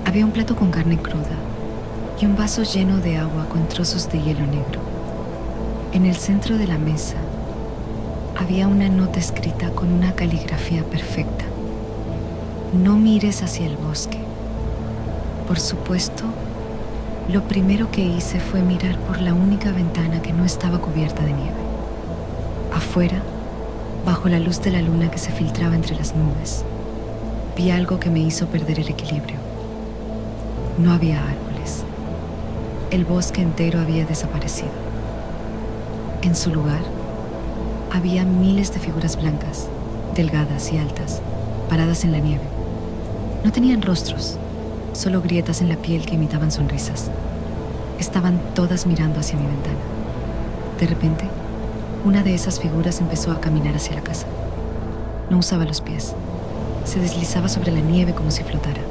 Había un plato con carne cruda y un vaso lleno de agua con trozos de hielo negro. En el centro de la mesa había una nota escrita con una caligrafía perfecta. No mires hacia el bosque. Por supuesto, lo primero que hice fue mirar por la única ventana que no estaba cubierta de nieve. Afuera, bajo la luz de la luna que se filtraba entre las nubes, vi algo que me hizo perder el equilibrio. No había árboles. El bosque entero había desaparecido. En su lugar, había miles de figuras blancas, delgadas y altas, paradas en la nieve. No tenían rostros, solo grietas en la piel que imitaban sonrisas. Estaban todas mirando hacia mi ventana. De repente, una de esas figuras empezó a caminar hacia la casa. No usaba los pies. Se deslizaba sobre la nieve como si flotara.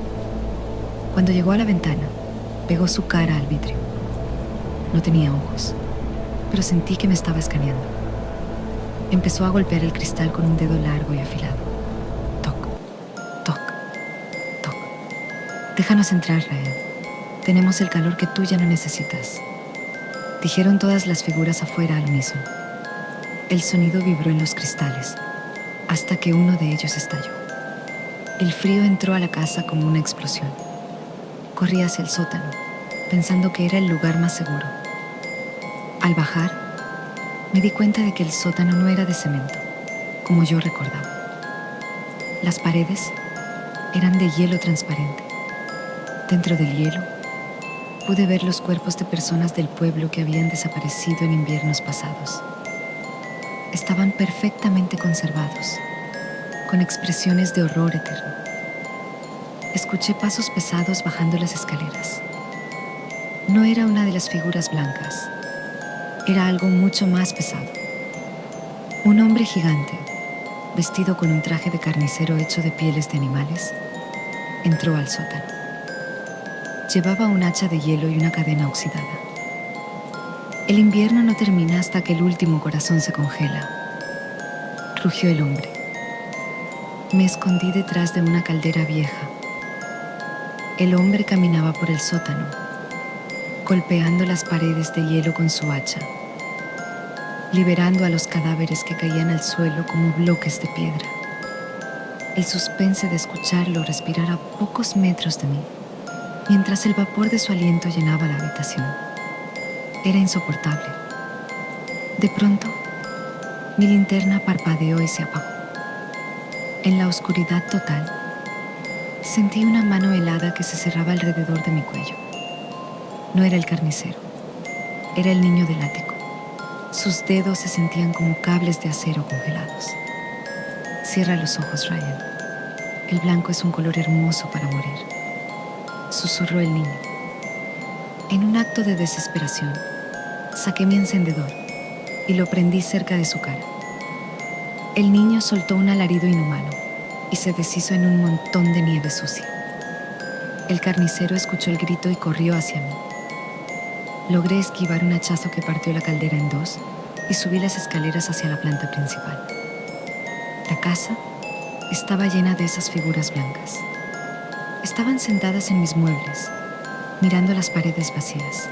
Cuando llegó a la ventana, pegó su cara al vidrio. No tenía ojos, pero sentí que me estaba escaneando. Empezó a golpear el cristal con un dedo largo y afilado. Toc, toc, toc. Déjanos entrar, Ryan. Tenemos el calor que tú ya no necesitas. Dijeron todas las figuras afuera al unísono. El sonido vibró en los cristales, hasta que uno de ellos estalló. El frío entró a la casa como una explosión. Corrí hacia el sótano, pensando que era el lugar más seguro. Al bajar, me di cuenta de que el sótano no era de cemento, como yo recordaba. Las paredes eran de hielo transparente. Dentro del hielo, pude ver los cuerpos de personas del pueblo que habían desaparecido en inviernos pasados. Estaban perfectamente conservados, con expresiones de horror eterno. Escuché pasos pesados bajando las escaleras. No era una de las figuras blancas. Era algo mucho más pesado. Un hombre gigante, vestido con un traje de carnicero hecho de pieles de animales, entró al sótano. Llevaba un hacha de hielo y una cadena oxidada. El invierno no termina hasta que el último corazón se congela, rugió el hombre. Me escondí detrás de una caldera vieja. El hombre caminaba por el sótano, golpeando las paredes de hielo con su hacha, liberando a los cadáveres que caían al suelo como bloques de piedra. El suspense de escucharlo respirar a pocos metros de mí, mientras el vapor de su aliento llenaba la habitación, era insoportable. De pronto, mi linterna parpadeó y se apagó. En la oscuridad total, sentí una mano helada que se cerraba alrededor de mi cuello. No era el carnicero, era el niño del ático. Sus dedos se sentían como cables de acero congelados. Cierra los ojos, Ryan. El blanco es un color hermoso para morir, susurró el niño. En un acto de desesperación, saqué mi encendedor y lo prendí cerca de su cara. El niño soltó un alarido inhumano y se deshizo en un montón de nieve sucia. El carnicero escuchó el grito y corrió hacia mí. Logré esquivar un hachazo que partió la caldera en dos y subí las escaleras hacia la planta principal. La casa estaba llena de esas figuras blancas. Estaban sentadas en mis muebles, mirando las paredes vacías.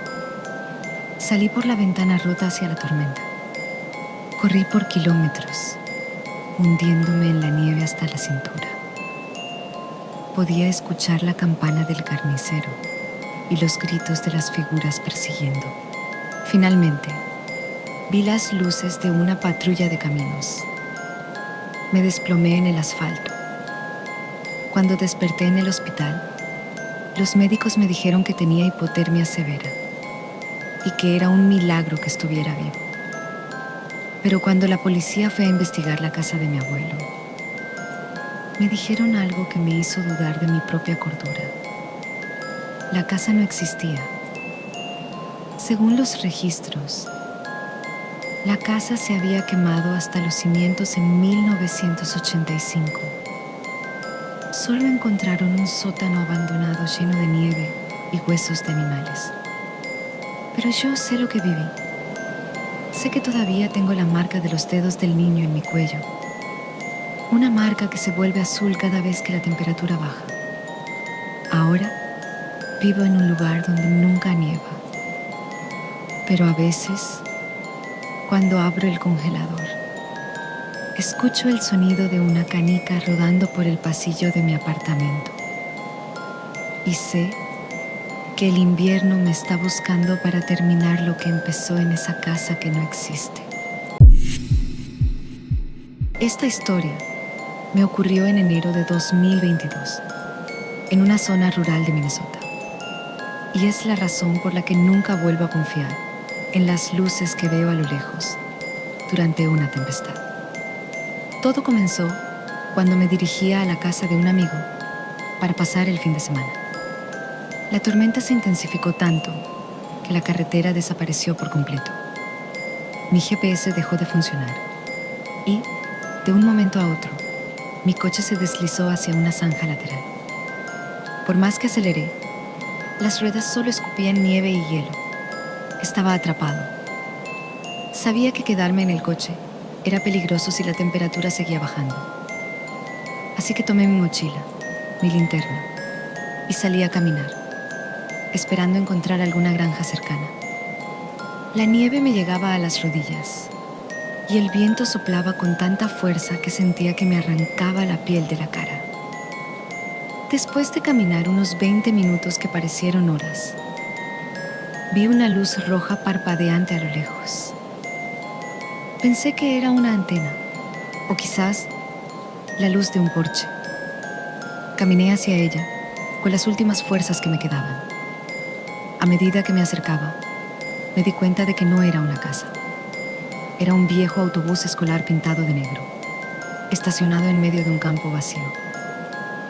Salí por la ventana rota hacia la tormenta. Corrí por kilómetros, hundiéndome en la nieve hasta la cintura. Podía escuchar la campana del carnicero y los gritos de las figuras persiguiendo. Finalmente, vi las luces de una patrulla de caminos. Me desplomé en el asfalto. Cuando desperté en el hospital, los médicos me dijeron que tenía hipotermia severa y que era un milagro que estuviera vivo. Pero cuando la policía fue a investigar la casa de mi abuelo, me dijeron algo que me hizo dudar de mi propia cordura. La casa no existía. Según los registros, la casa se había quemado hasta los cimientos en 1985. Solo encontraron un sótano abandonado lleno de nieve y huesos de animales. Pero yo sé lo que viví. Sé que todavía tengo la marca de los dedos del niño en mi cuello. Una marca que se vuelve azul cada vez que la temperatura baja. Ahora vivo en un lugar donde nunca nieva. Pero a veces, cuando abro el congelador, escucho el sonido de una canica rodando por el pasillo de mi apartamento. Y sé que el invierno me está buscando para terminar lo que empezó en esa casa que no existe. Esta historia me ocurrió en enero de 2022, en una zona rural de Minnesota. Y es la razón por la que nunca vuelvo a confiar en las luces que veo a lo lejos durante una tempestad. Todo comenzó cuando me dirigía a la casa de un amigo para pasar el fin de semana. La tormenta se intensificó tanto que la carretera desapareció por completo. Mi GPS dejó de funcionar y, de un momento a otro, mi coche se deslizó hacia una zanja lateral. Por más que aceleré, las ruedas solo escupían nieve y hielo. Estaba atrapado. Sabía que quedarme en el coche era peligroso si la temperatura seguía bajando. Así que tomé mi mochila, mi linterna, y salí a caminar, esperando encontrar alguna granja cercana. La nieve me llegaba a las rodillas, y el viento soplaba con tanta fuerza que sentía que me arrancaba la piel de la cara. Después de caminar unos 20 minutos que parecieron horas, vi una luz roja parpadeante a lo lejos. Pensé que era una antena, o quizás la luz de un porche. Caminé hacia ella, con las últimas fuerzas que me quedaban. A medida que me acercaba, me di cuenta de que no era una casa. Era un viejo autobús escolar pintado de negro, estacionado en medio de un campo vacío,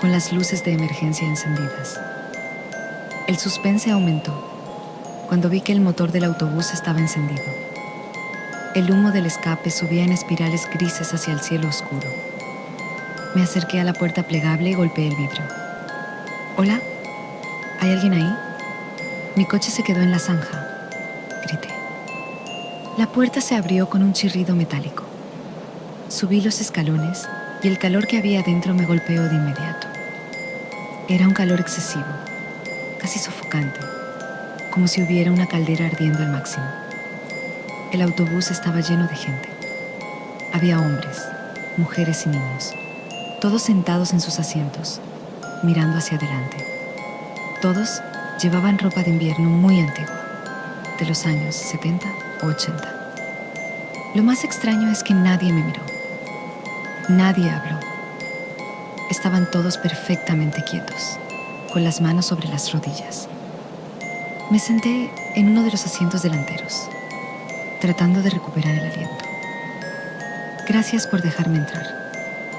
con las luces de emergencia encendidas. El suspense aumentó cuando vi que el motor del autobús estaba encendido. El humo del escape subía en espirales grises hacia el cielo oscuro. Me acerqué a la puerta plegable y golpeé el vidrio. «¿Hola? ¿Hay alguien ahí?» «Mi coche se quedó en la zanja», grité. La puerta se abrió con un chirrido metálico. Subí los escalones y el calor que había dentro me golpeó de inmediato. Era un calor excesivo, casi sofocante, como si hubiera una caldera ardiendo al máximo. El autobús estaba lleno de gente. Había hombres, mujeres y niños, todos sentados en sus asientos, mirando hacia adelante. Todos llevaban ropa de invierno muy antigua, de los años 70 o 80. Lo más extraño es que nadie me miró. Nadie habló. Estaban todos perfectamente quietos, con las manos sobre las rodillas. Me senté en uno de los asientos delanteros, tratando de recuperar el aliento. «Gracias por dejarme entrar»,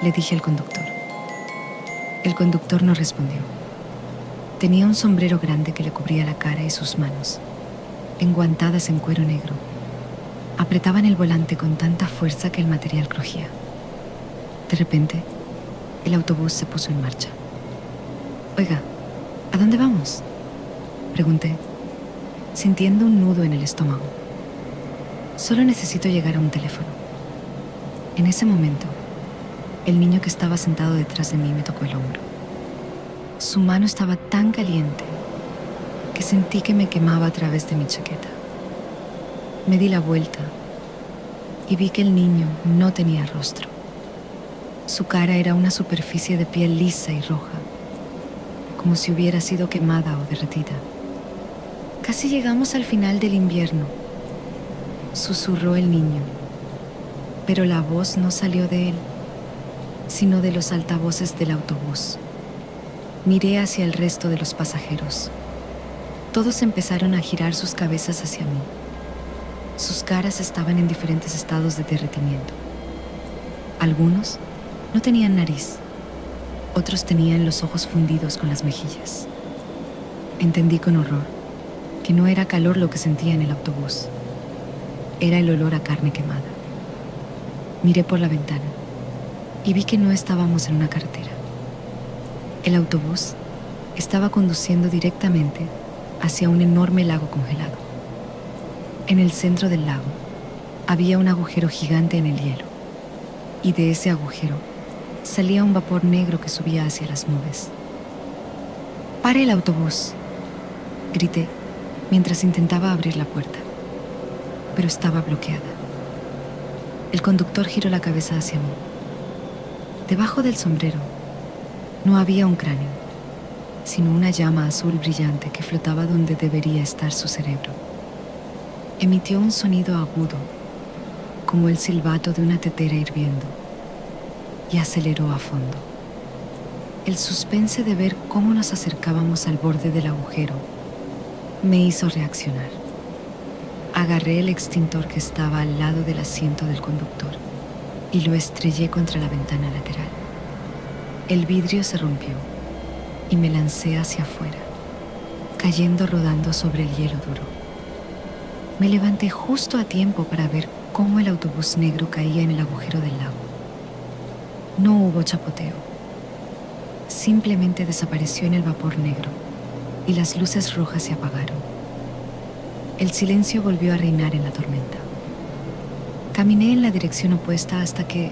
le dije al conductor. El conductor no respondió. Tenía un sombrero grande que le cubría la cara y sus manos, enguantadas en cuero negro, apretaban el volante con tanta fuerza que el material crujía. De repente, el autobús se puso en marcha. «Oiga, ¿a dónde vamos?», pregunté, sintiendo un nudo en el estómago. «Solo necesito llegar a un teléfono». En ese momento, el niño que estaba sentado detrás de mí me tocó el hombro. Su mano estaba tan caliente que sentí que me quemaba a través de mi chaqueta. Me di la vuelta y vi que el niño no tenía rostro. Su cara era una superficie de piel lisa y roja, como si hubiera sido quemada o derretida. «Casi llegamos al final del invierno», susurró el niño, pero la voz no salió de él, sino de los altavoces del autobús. Miré hacia el resto de los pasajeros. Todos empezaron a girar sus cabezas hacia mí. Sus caras estaban en diferentes estados de derretimiento. Algunos no tenían nariz, otros tenían los ojos fundidos con las mejillas. Entendí con horror que no era calor lo que sentía en el autobús, era el olor a carne quemada. Miré por la ventana y vi que no estábamos en una carretera. El autobús estaba conduciendo directamente hacia un enorme lago congelado. En el centro del lago había un agujero gigante en el hielo, y de ese agujero salía un vapor negro que subía hacia las nubes. «¡Pare el autobús!», grité mientras intentaba abrir la puerta, pero estaba bloqueada. El conductor giró la cabeza hacia mí. Debajo del sombrero no había un cráneo, sino una llama azul brillante que flotaba donde debería estar su cerebro. Emitió un sonido agudo, como el silbato de una tetera hirviendo, y aceleró a fondo. El suspense de ver cómo nos acercábamos al borde del agujero me hizo reaccionar. Agarré el extintor que estaba al lado del asiento del conductor y lo estrellé contra la ventana lateral. El vidrio se rompió y me lancé hacia afuera, cayendo rodando sobre el hielo duro. Me levanté justo a tiempo para ver cómo el autobús negro caía en el agujero del lago. No hubo chapoteo. Simplemente desapareció en el vapor negro y las luces rojas se apagaron. El silencio volvió a reinar en la tormenta. Caminé en la dirección opuesta hasta que,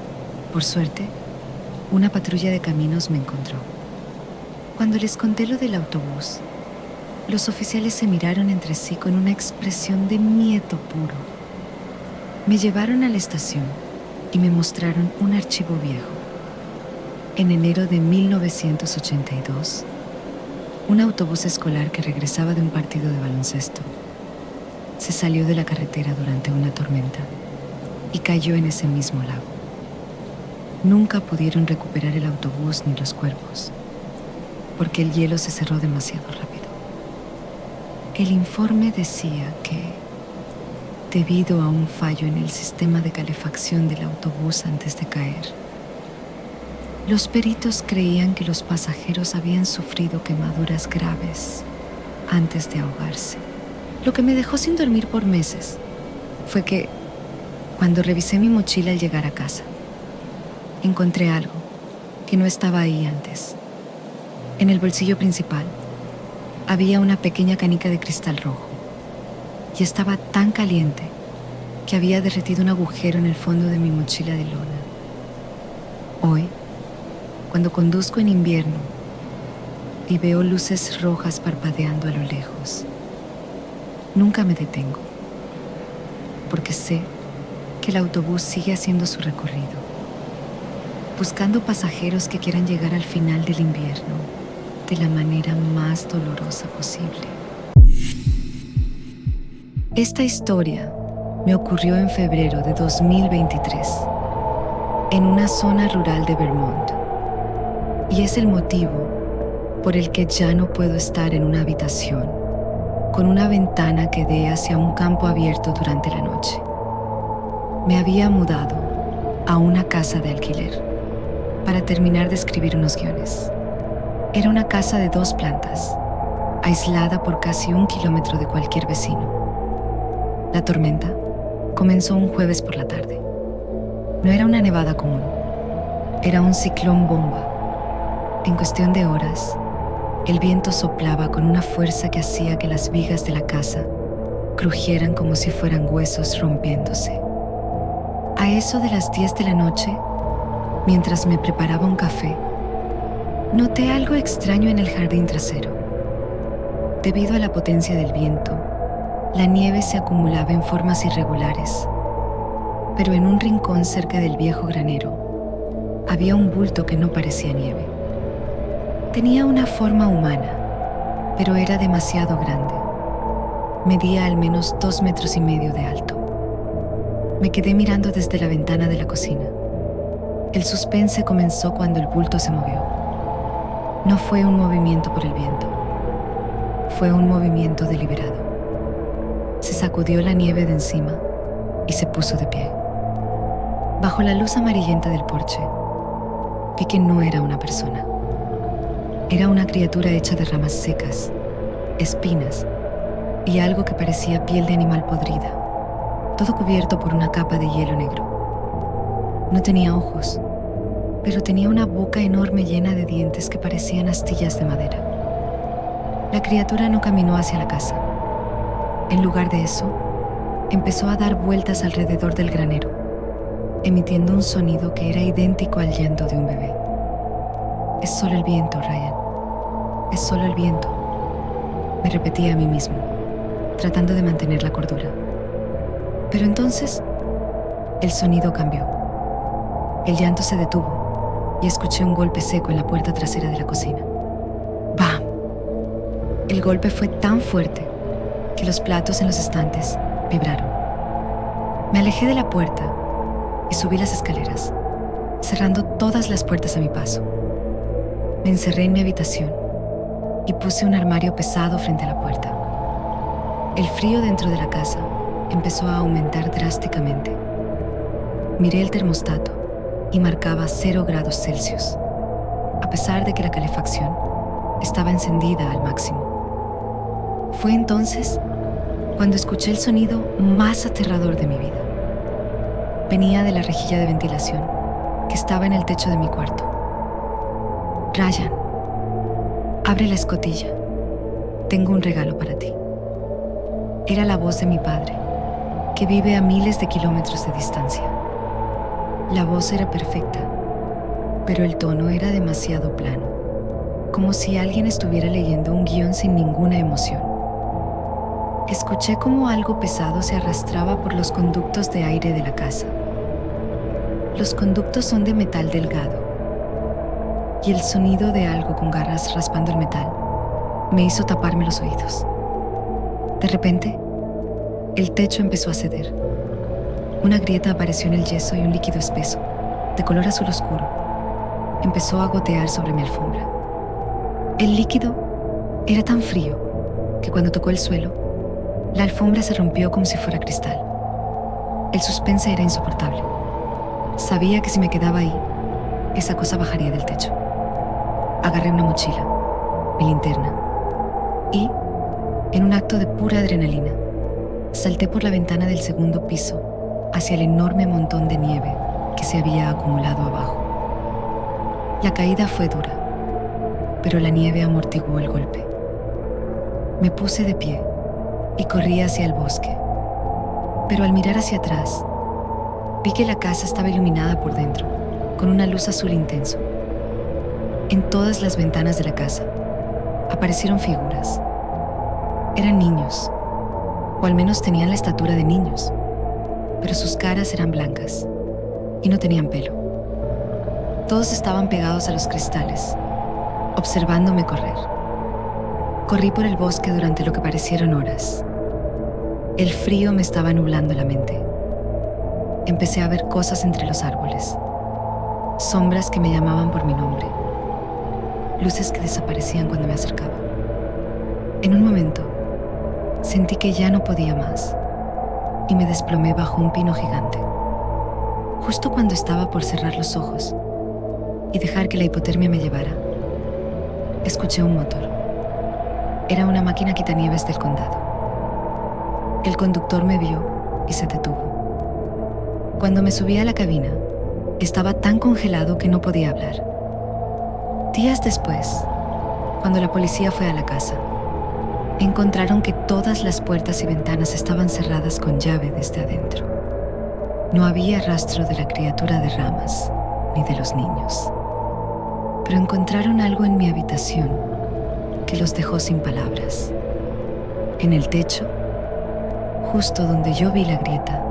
por suerte, una patrulla de caminos me encontró. Cuando les conté lo del autobús, los oficiales se miraron entre sí con una expresión de miedo puro. Me llevaron a la estación y me mostraron un archivo viejo. En enero de 1982, un autobús escolar que regresaba de un partido de baloncesto se salió de la carretera durante una tormenta y cayó en ese mismo lago. Nunca pudieron recuperar el autobús ni los cuerpos, porque el hielo se cerró demasiado rápido. El informe decía que, debido a un fallo en el sistema de calefacción del autobús antes de caer, los peritos creían que los pasajeros habían sufrido quemaduras graves antes de ahogarse. Lo que me dejó sin dormir por meses fue que, cuando revisé mi mochila al llegar a casa, encontré algo que no estaba ahí antes. En el bolsillo principal había una pequeña canica de cristal rojo y estaba tan caliente que había derretido un agujero en el fondo de mi mochila de lona. Hoy, cuando conduzco en invierno y veo luces rojas parpadeando a lo lejos, nunca me detengo, porque sé que el autobús sigue haciendo su recorrido, buscando pasajeros que quieran llegar al final del invierno de la manera más dolorosa posible. Esta historia me ocurrió en febrero de 2023, en una zona rural de Vermont, y es el motivo por el que ya no puedo estar en una habitación con una ventana que dé hacia un campo abierto durante la noche. Me había mudado a una casa de alquiler. para terminar de escribir unos guiones. Era una casa de 2 plantas, aislada por casi 1 kilómetro de cualquier vecino. La tormenta comenzó un jueves por la tarde. No era una nevada común, era un ciclón bomba. En cuestión de horas, el viento soplaba con una fuerza que hacía que las vigas de la casa crujieran como si fueran huesos rompiéndose. A eso de las 10 de la noche, mientras me preparaba un café, noté algo extraño en el jardín trasero. Debido a la potencia del viento, la nieve se acumulaba en formas irregulares, pero en un rincón cerca del viejo granero había un bulto que no parecía nieve. Tenía una forma humana, pero era demasiado grande. Medía al menos 2,5 metros de alto. Me quedé mirando desde la ventana de la cocina. El suspense comenzó cuando el bulto se movió. No fue un movimiento por el viento. Fue un movimiento deliberado. Se sacudió la nieve de encima y se puso de pie. Bajo la luz amarillenta del porche, vi que no era una persona. Era una criatura hecha de ramas secas, espinas y algo que parecía piel de animal podrida, todo cubierto por una capa de hielo negro. No tenía ojos, pero tenía una boca enorme llena de dientes que parecían astillas de madera. La criatura no caminó hacia la casa. En lugar de eso, empezó a dar vueltas alrededor del granero, emitiendo un sonido que era idéntico al llanto de un bebé. Es solo el viento, Ryan. Es solo el viento. Me repetía a mí mismo, tratando de mantener la cordura. Pero entonces, el sonido cambió. El llanto se detuvo y escuché un golpe seco en la puerta trasera de la cocina. ¡Bam! El golpe fue tan fuerte que los platos en los estantes vibraron. Me alejé de la puerta y subí las escaleras, cerrando todas las puertas a mi paso. Me encerré en mi habitación y puse un armario pesado frente a la puerta. El frío dentro de la casa empezó a aumentar drásticamente. Miré el termostato y marcaba 0 grados Celsius, a pesar de que la calefacción estaba encendida al máximo. Fue entonces cuando escuché el sonido más aterrador de mi vida. Venía de la rejilla de ventilación que estaba en el techo de mi cuarto. Ryan, abre la escotilla. Tengo un regalo para ti. Era la voz de mi padre, que vive a miles de kilómetros de distancia. La voz era perfecta, pero el tono era demasiado plano, como si alguien estuviera leyendo un guión sin ninguna emoción. Escuché cómo algo pesado se arrastraba por los conductos de aire de la casa. Los conductos son de metal delgado, y el sonido de algo con garras raspando el metal me hizo taparme los oídos. De repente, el techo empezó a ceder. Una grieta apareció en el yeso y un líquido espeso, de color azul oscuro, empezó a gotear sobre mi alfombra. El líquido era tan frío que cuando tocó el suelo, la alfombra se rompió como si fuera cristal. El suspense era insoportable. Sabía que si me quedaba ahí, esa cosa bajaría del techo. Agarré una mochila, mi linterna, y, en un acto de pura adrenalina, salté por la ventana del segundo piso hacia el enorme montón de nieve que se había acumulado abajo. La caída fue dura, pero la nieve amortiguó el golpe. Me puse de pie y corrí hacia el bosque, pero al mirar hacia atrás, vi que la casa estaba iluminada por dentro, con una luz azul intenso. En todas las ventanas de la casa aparecieron figuras. Eran niños, o al menos tenían la estatura de niños, pero sus caras eran blancas y no tenían pelo. Todos estaban pegados a los cristales, observándome correr. Corrí por el bosque durante lo que parecieron horas. El frío me estaba nublando la mente. Empecé a ver cosas entre los árboles, sombras que me llamaban por mi nombre, luces que desaparecían cuando me acercaba. En un momento, sentí que ya no podía más y me desplomé bajo un pino gigante. Justo cuando estaba por cerrar los ojos, y dejar que la hipotermia me llevara. Escuché un motor. Era una máquina quitanieves del condado. El conductor me vio y se detuvo. Cuando me subí a la cabina, estaba tan congelado que no podía hablar. Días después, cuando la policía fue a la casa, encontraron que todas las puertas y ventanas estaban cerradas con llave desde adentro. No había rastro de la criatura de ramas ni de los niños. Pero encontraron algo en mi habitación que los dejó sin palabras. En el techo, justo donde yo vi la grieta,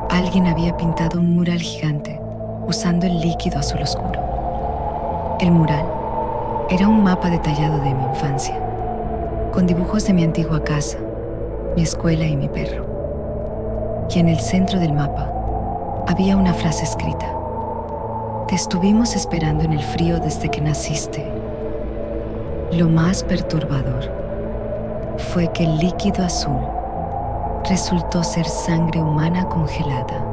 alguien había pintado un mural gigante usando el líquido azul oscuro. El mural era un mapa detallado de mi infancia, con dibujos de mi antigua casa, mi escuela y mi perro. Y en el centro del mapa había una frase escrita: te estuvimos esperando en el frío desde que naciste. Lo más perturbador fue que el líquido azul resultó ser sangre humana congelada,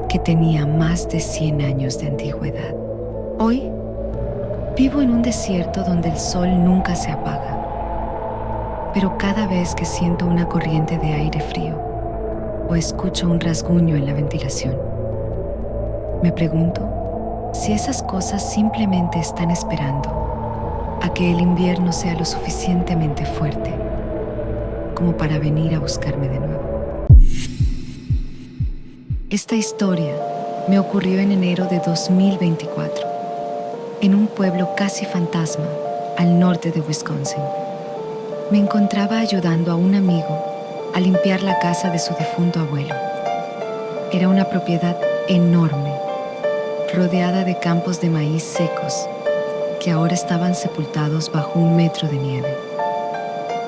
que tenía más de 100 años de antigüedad. Hoy vivo en un desierto donde el sol nunca se apaga, pero cada vez que siento una corriente de aire frío o escucho un rasguño en la ventilación, me pregunto si esas cosas simplemente están esperando a que el invierno sea lo suficientemente fuerte como para venir a buscarme de nuevo. Esta historia me ocurrió en enero de 2024, en un pueblo casi fantasma al norte de Wisconsin. Me encontraba ayudando a un amigo a limpiar la casa de su difunto abuelo. Era una propiedad enorme, rodeada de campos de maíz secos que ahora estaban sepultados bajo 1 metro de nieve.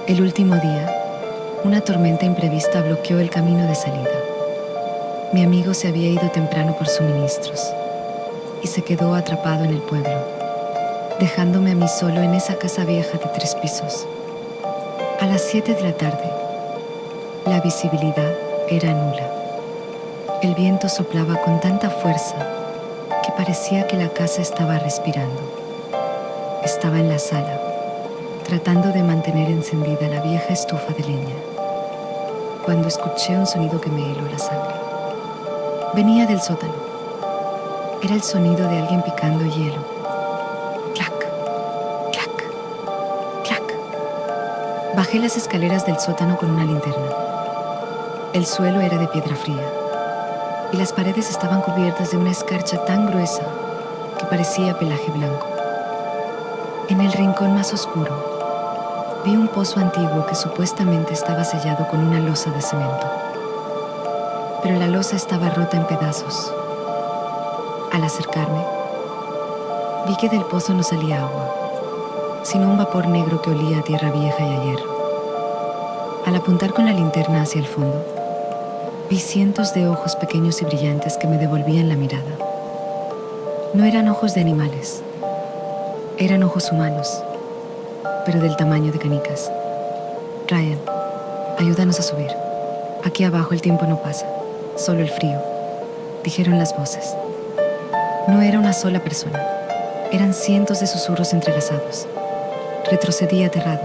El último día, una tormenta imprevista bloqueó el camino de salida. Mi amigo se había ido temprano por suministros y se quedó atrapado en el pueblo, dejándome a mí solo en esa casa vieja de 3 pisos. A las 7 de la tarde, la visibilidad era nula. El viento soplaba con tanta fuerza que parecía que la casa estaba respirando. Estaba en la sala, tratando de mantener encendida la vieja estufa de leña, cuando escuché un sonido que me heló la sangre. Venía del sótano. Era el sonido de alguien picando hielo. Clac, clac, clac. Bajé las escaleras del sótano con una linterna. El suelo era de piedra fría y las paredes estaban cubiertas de una escarcha tan gruesa que parecía pelaje blanco. En el rincón más oscuro, vi un pozo antiguo que supuestamente estaba sellado con una losa de cemento. Pero la losa estaba rota en pedazos. Al acercarme, vi que del pozo no salía agua, sino un vapor negro que olía a tierra vieja y a hierro. Al apuntar con la linterna hacia el fondo, vi cientos de ojos pequeños y brillantes que me devolvían la mirada. No eran ojos de animales, eran ojos humanos, pero del tamaño de canicas. Ryan, ayúdanos a subir. Aquí abajo el tiempo no pasa, solo el frío, dijeron las voces. No era una sola persona, eran cientos de susurros entrelazados. Retrocedí aterrado,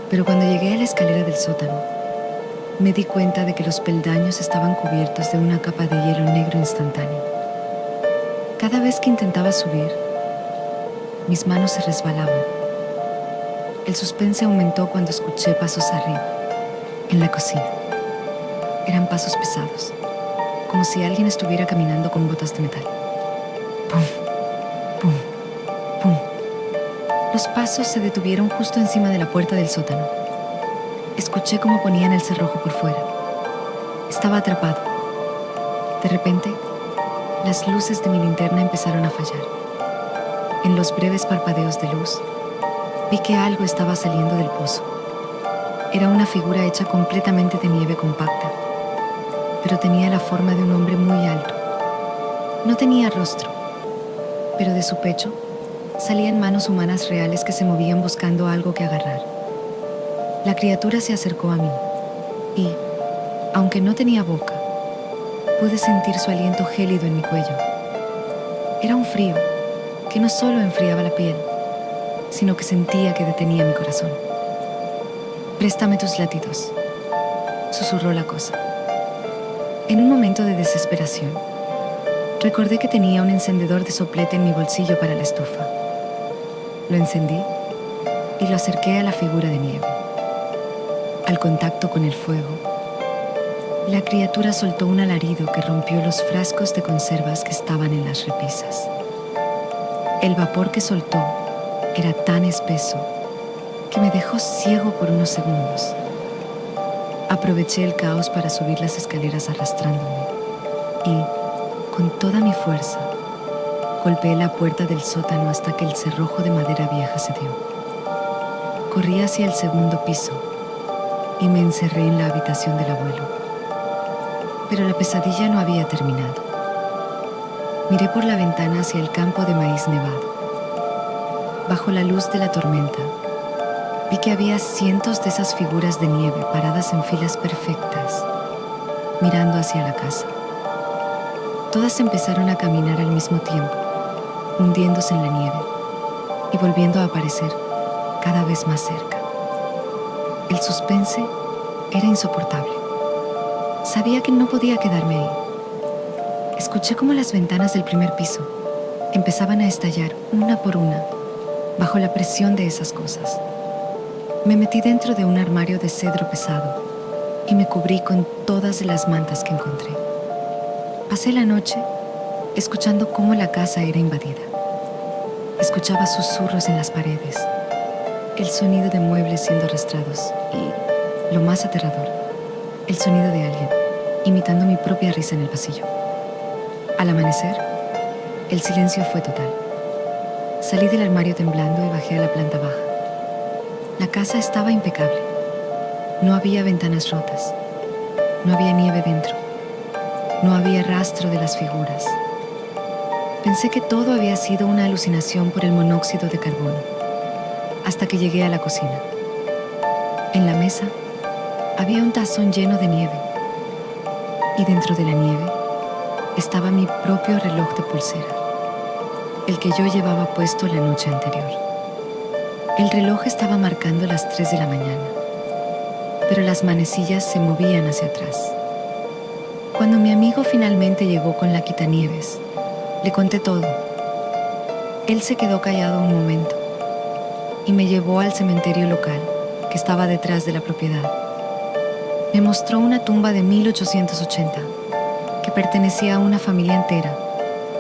pero cuando llegué a la escalera del sótano, me di cuenta de que los peldaños estaban cubiertos de una capa de hielo negro instantáneo. Cada vez que intentaba subir, mis manos se resbalaban. El suspense aumentó cuando escuché pasos arriba, en la cocina. Eran pasos pesados, como si alguien estuviera caminando con botas de metal. ¡Pum! ¡Pum! ¡Pum! Los pasos se detuvieron justo encima de la puerta del sótano. Escuché cómo ponían el cerrojo por fuera. Estaba atrapado. De repente, las luces de mi linterna empezaron a fallar. En los breves parpadeos de luz, vi que algo estaba saliendo del pozo. Era una figura hecha completamente de nieve compacta, pero tenía la forma de un hombre muy alto. No tenía rostro, pero de su pecho salían manos humanas reales que se movían buscando algo que agarrar. La criatura se acercó a mí y, aunque no tenía boca, pude sentir su aliento gélido en mi cuello. Era un frío que no solo enfriaba la piel, sino que sentía que detenía mi corazón. «Préstame tus latidos», susurró la cosa. En un momento de desesperación, recordé que tenía un encendedor de soplete en mi bolsillo para la estufa. Lo encendí y lo acerqué a la figura de nieve. Al contacto con el fuego, la criatura soltó un alarido que rompió los frascos de conservas que estaban en las repisas. El vapor que soltó era tan espeso que me dejó ciego por unos segundos. Aproveché el caos para subir las escaleras arrastrándome y, con toda mi fuerza, golpeé la puerta del sótano hasta que el cerrojo de madera vieja se dio. Corrí hacia el segundo piso y me encerré en la habitación del abuelo. Pero la pesadilla no había terminado. Miré por la ventana hacia el campo de maíz nevado. Bajo la luz de la tormenta, vi que había cientos de esas figuras de nieve paradas en filas perfectas, mirando hacia la casa. Todas empezaron a caminar al mismo tiempo, hundiéndose en la nieve y volviendo a aparecer cada vez más cerca. El suspense era insoportable. Sabía que no podía quedarme ahí. Escuché cómo las ventanas del primer piso empezaban a estallar una por una bajo la presión de esas cosas. Me metí dentro de un armario de cedro pesado y me cubrí con todas las mantas que encontré. Pasé la noche escuchando cómo la casa era invadida. Escuchaba susurros en las paredes, el sonido de muebles siendo arrastrados y, lo más aterrador, el sonido de alguien imitando mi propia risa en el pasillo. Al amanecer, el silencio fue total. Salí del armario temblando y bajé a la planta baja. La casa estaba impecable. No había ventanas rotas. No había nieve dentro. No había rastro de las figuras. Pensé que todo había sido una alucinación por el monóxido de carbono, hasta que llegué a la cocina. En la mesa había un tazón lleno de nieve, y dentro de la nieve estaba mi propio reloj de pulsera, el que yo llevaba puesto la noche anterior. El reloj estaba marcando las 3 de la mañana, pero las manecillas se movían hacia atrás. Cuando mi amigo finalmente llegó con la quitanieves, le conté todo. Él se quedó callado un momento y me llevó al cementerio local que estaba detrás de la propiedad. Me mostró una tumba de 1880 que pertenecía a una familia entera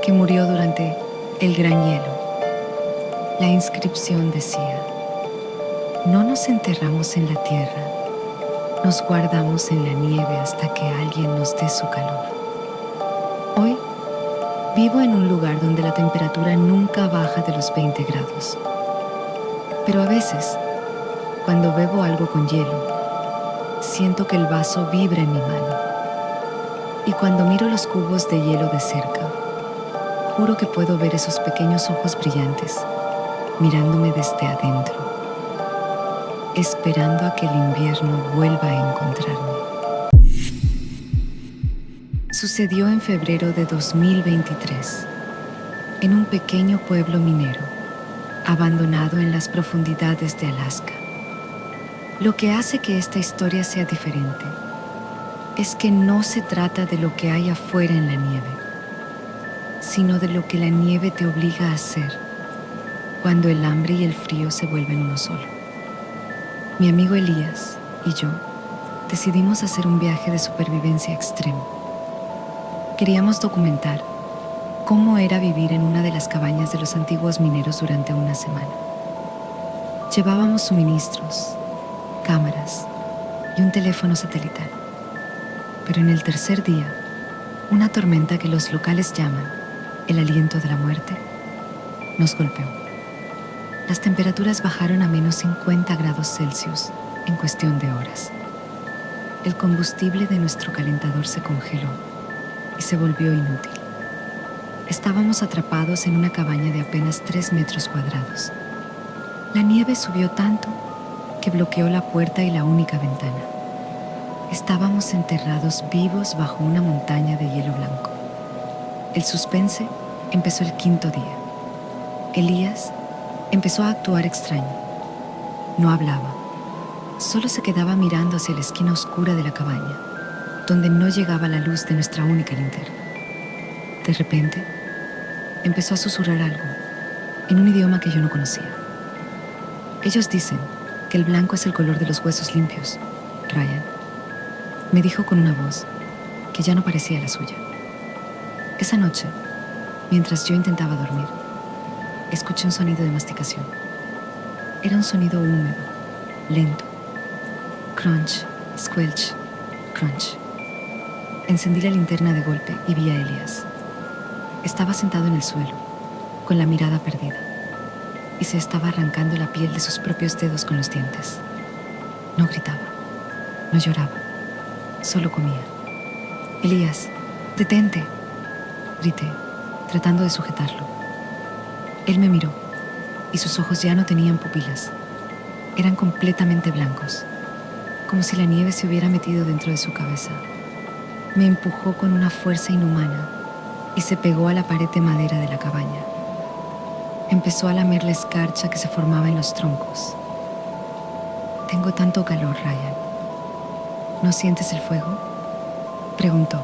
que murió durante el Gran Hielo. La inscripción decía: no nos enterramos en la tierra, nos guardamos en la nieve hasta que alguien nos dé su calor. Hoy vivo en un lugar donde la temperatura nunca baja de los 20 grados. Pero a veces, cuando bebo algo con hielo, siento que el vaso vibra en mi mano. Y cuando miro los cubos de hielo de cerca, juro que puedo ver esos pequeños ojos brillantes mirándome desde adentro, esperando a que el invierno vuelva a encontrarme. Sucedió en febrero de 2023, en un pequeño pueblo minero, abandonado en las profundidades de Alaska. Lo que hace que esta historia sea diferente es que no se trata de lo que hay afuera en la nieve, sino de lo que la nieve te obliga a hacer cuando el hambre y el frío se vuelven uno solo. Mi amigo Elías y yo decidimos hacer un viaje de supervivencia extremo. Queríamos documentar cómo era vivir en una de las cabañas de los antiguos mineros durante una semana. Llevábamos suministros, cámaras y un teléfono satelital. Pero en el tercer día, una tormenta que los locales llaman el aliento de la muerte nos golpeó. Las temperaturas bajaron a menos 50 grados Celsius en cuestión de horas. El combustible de nuestro calentador se congeló y se volvió inútil. Estábamos atrapados en una cabaña de apenas 3 metros cuadrados. La nieve subió tanto que bloqueó la puerta y la única ventana. Estábamos enterrados vivos bajo una montaña de hielo blanco. El suspense empezó el quinto día. Elías empezó a actuar extraño. No hablaba, solo se quedaba mirando hacia la esquina oscura de la cabaña, donde no llegaba la luz de nuestra única linterna. De repente, empezó a susurrar algo, en un idioma que yo no conocía. Ellos dicen que el blanco es el color de los huesos limpios, Ryan, me dijo con una voz que ya no parecía la suya. Esa noche, mientras yo intentaba dormir, escuché un sonido de masticación. Era un sonido húmedo, lento. Crunch, squelch, crunch. Encendí la linterna de golpe y vi a Elías. Estaba sentado en el suelo, con la mirada perdida, y se estaba arrancando la piel de sus propios dedos con los dientes. No gritaba, no lloraba, solo comía. Elías, detente, grité, tratando de sujetarlo. Él me miró, y sus ojos ya no tenían pupilas. Eran completamente blancos, como si la nieve se hubiera metido dentro de su cabeza. Me empujó con una fuerza inhumana y se pegó a la pared de madera de la cabaña. Empezó a lamer la escarcha que se formaba en los troncos. Tengo tanto calor, Ryan. ¿No sientes el fuego?, preguntó.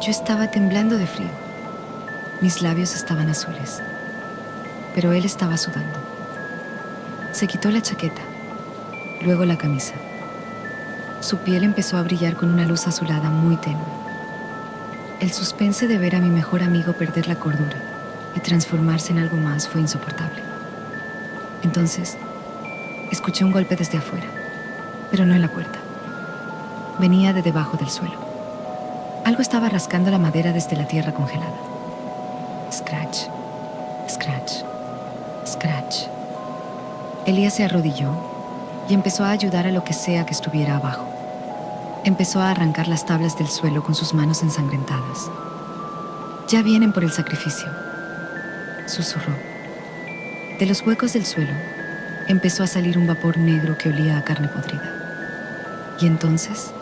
Yo estaba temblando de frío. Mis labios estaban azules, pero él estaba sudando. Se quitó la chaqueta, luego la camisa. Su piel empezó a brillar con una luz azulada muy tenue. El suspense de ver a mi mejor amigo perder la cordura y transformarse en algo más fue insoportable. Entonces, escuché un golpe desde afuera, pero no en la puerta. Venía de debajo del suelo. Algo estaba rascando la madera desde la tierra congelada. Scratch, scratch, scratch. Elías se arrodilló y empezó a ayudar a lo que sea que estuviera abajo. Empezó a arrancar las tablas del suelo con sus manos ensangrentadas. Ya vienen por el sacrificio, susurró. De los huecos del suelo empezó a salir un vapor negro que olía a carne podrida. Y entonces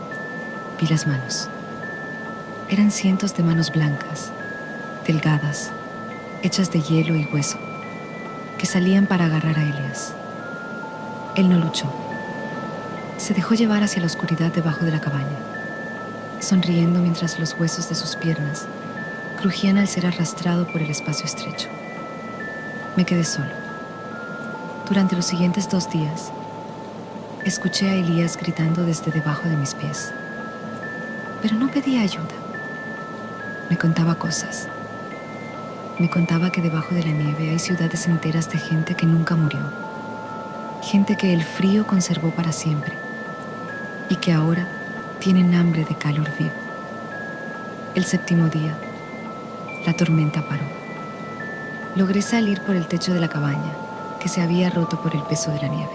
vi las manos. Eran cientos de manos blancas, delgadas, hechas de hielo y hueso, que salían para agarrar a Elías. Él no luchó. Se dejó llevar hacia la oscuridad debajo de la cabaña, sonriendo mientras los huesos de sus piernas crujían al ser arrastrado por el espacio estrecho. Me quedé solo. Durante los siguientes 2 días, escuché a Elías gritando desde debajo de mis pies. Pero no pedía ayuda. Me contaba cosas. Me contaba que debajo de la nieve hay ciudades enteras de gente que nunca murió. Gente que el frío conservó para siempre y que ahora tienen hambre de calor vivo. El 7º día, la tormenta paró. Logré salir por el techo de la cabaña, que se había roto por el peso de la nieve.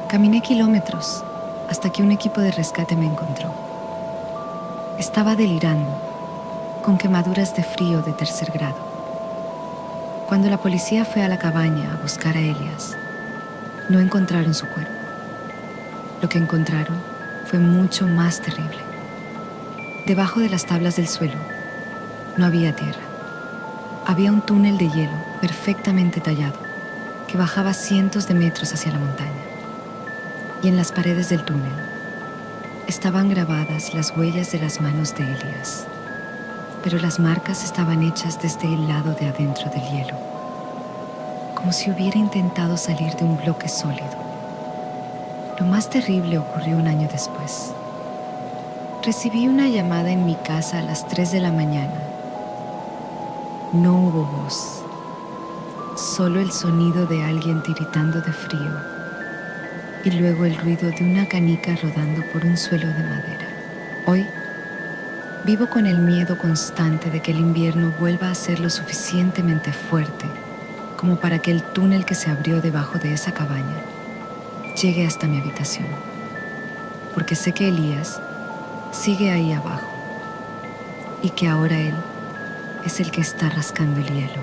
Caminé kilómetros hasta que un equipo de rescate me encontró. Estaba delirando, con quemaduras de frío de 3er grado. Cuando la policía fue a la cabaña a buscar a Elías, no encontraron su cuerpo. Lo que encontraron fue mucho más terrible. Debajo de las tablas del suelo no había tierra. Había un túnel de hielo perfectamente tallado que bajaba cientos de metros hacia la montaña. Y en las paredes del túnel estaban grabadas las huellas de las manos de Elías. Pero las marcas estaban hechas desde el lado de adentro del hielo, como si hubiera intentado salir de un bloque sólido. Lo más terrible ocurrió un año después. Recibí una llamada en mi casa a las 3 de la mañana. No hubo voz, solo el sonido de alguien tiritando de frío y luego el ruido de una canica rodando por un suelo de madera. Hoy, vivo con el miedo constante de que el invierno vuelva a ser lo suficientemente fuerte como para que el túnel que se abrió debajo de esa cabaña llegue hasta mi habitación. Porque sé que Elías sigue ahí abajo y que ahora él es el que está rascando el hielo,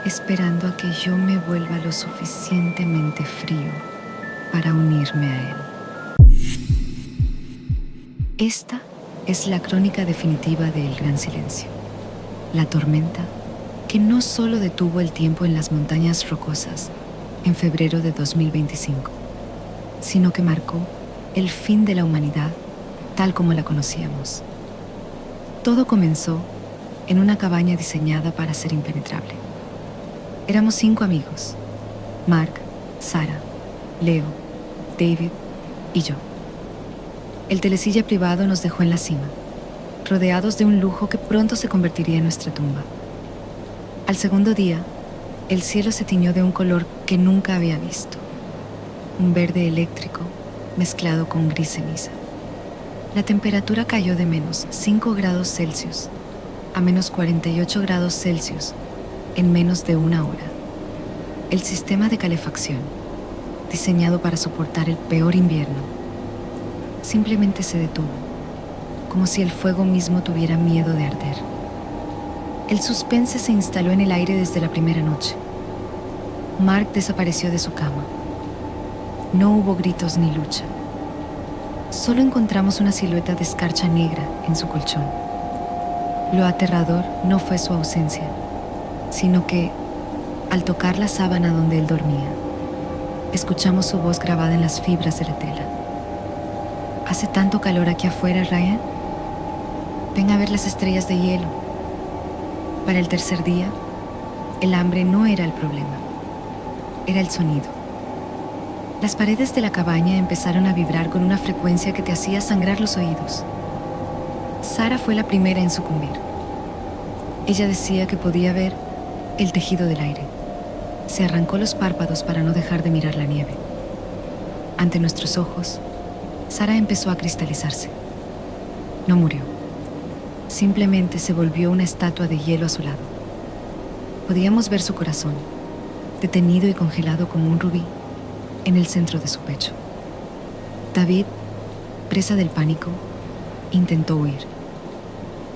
esperando a que yo me vuelva lo suficientemente frío para unirme a él. Esta es la crónica definitiva de El Gran Silencio. la tormenta que no solo detuvo el tiempo en las montañas rocosas en febrero de 2025, sino que marcó el fin de la humanidad tal como la conocíamos. Todo comenzó en una cabaña diseñada para ser impenetrable. Éramos 5 amigos: Mark, Sarah, Leo, David y yo. El telesilla privado nos dejó en la cima, rodeados de un lujo que pronto se convertiría en nuestra tumba. Al segundo día, el cielo se tiñó de un color que nunca había visto: un verde eléctrico mezclado con gris ceniza. La temperatura cayó de menos 5 grados Celsius a menos 48 grados Celsius en menos de una hora. El sistema de calefacción, diseñado para soportar el peor invierno, simplemente se detuvo, como si el fuego mismo tuviera miedo de arder. El suspense se instaló en el aire desde la primera noche. Mark desapareció de su cama. No hubo gritos ni lucha. Solo encontramos una silueta de escarcha negra en su colchón. Lo aterrador no fue su ausencia, sino que, al tocar la sábana donde él dormía, escuchamos su voz grabada en las fibras de la tela. ¿Hace tanto calor aquí afuera, Ryan? Ven a ver las estrellas de hielo. Para el tercer día, el hambre no era el problema, era el sonido. Las paredes de la cabaña empezaron a vibrar con una frecuencia que te hacía sangrar los oídos. Sarah fue la primera en sucumbir. Ella decía que podía ver el tejido del aire. Se arrancó los párpados para no dejar de mirar la nieve. Ante nuestros ojos, Sarah empezó a cristalizarse. No murió. Simplemente se volvió una estatua de hielo a su lado. Podíamos ver su corazón, detenido y congelado como un rubí, en el centro de su pecho. David, presa del pánico, intentó huir.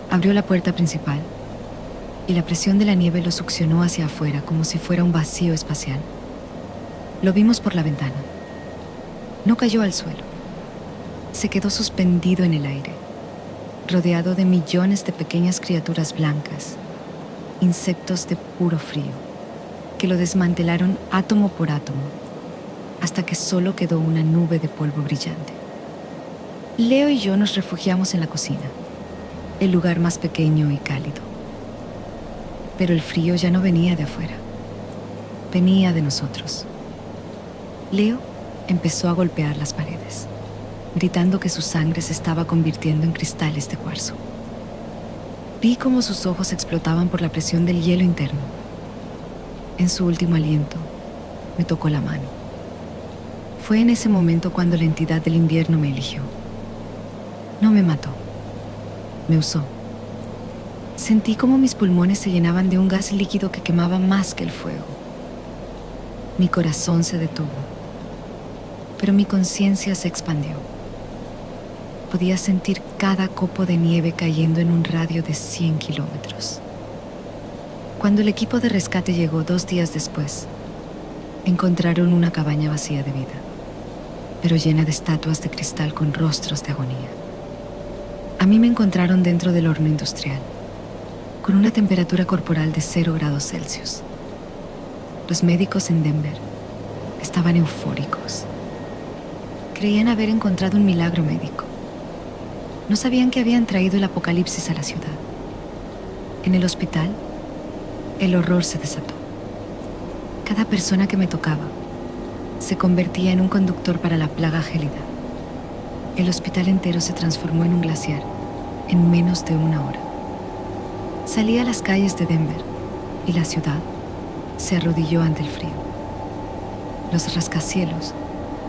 Abrió la puerta principal y la presión de la nieve lo succionó hacia afuera como si fuera un vacío espacial. Lo vimos por la ventana. No cayó al suelo. Se quedó suspendido en el aire, rodeado de millones de pequeñas criaturas blancas, insectos de puro frío, que lo desmantelaron átomo por átomo, hasta que solo quedó una nube de polvo brillante. Leo y yo nos refugiamos en la cocina, el lugar más pequeño y cálido. Pero el frío ya no venía de afuera, venía de nosotros. Leo empezó a golpear las paredes, gritando que su sangre se estaba convirtiendo en cristales de cuarzo. Vi cómo sus ojos explotaban por la presión del hielo interno. En su último aliento, me tocó la mano. Fue en ese momento cuando la entidad del invierno me eligió. No me mató, me usó. Sentí como mis pulmones se llenaban de un gas líquido que quemaba más que el fuego. Mi corazón se detuvo, pero mi conciencia se expandió. Podía sentir cada copo de nieve cayendo en un radio de 100 kilómetros. Cuando el equipo de rescate llegó 2 días después, encontraron una cabaña vacía de vida, pero llena de estatuas de cristal con rostros de agonía. A mí me encontraron dentro del horno industrial, con una temperatura corporal de 0 grados Celsius. Los médicos en Denver estaban eufóricos. Creían haber encontrado un milagro médico. No sabían que habían traído el apocalipsis a la ciudad. En el hospital, el horror se desató. Cada persona que me tocaba se convertía en un conductor para la plaga gélida. El hospital entero se transformó en un glaciar en menos de una hora. Salí a las calles de Denver y la ciudad se arrodilló ante el frío. Los rascacielos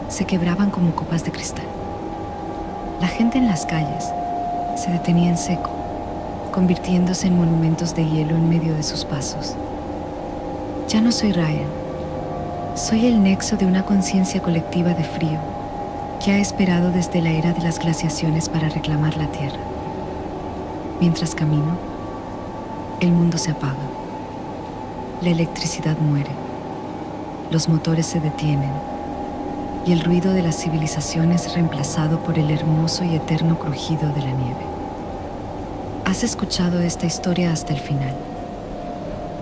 se quebraban como copas de cristal. La gente en las calles se detenía en seco, convirtiéndose en monumentos de hielo en medio de sus pasos. Ya no soy Ryan. Soy el nexo de una conciencia colectiva de frío que ha esperado desde la era de las glaciaciones para reclamar la tierra. Mientras camino, el mundo se apaga. La electricidad muere. Los motores se detienen y el ruido de las civilizaciones es reemplazado por el hermoso y eterno crujido de la nieve. Has escuchado esta historia hasta el final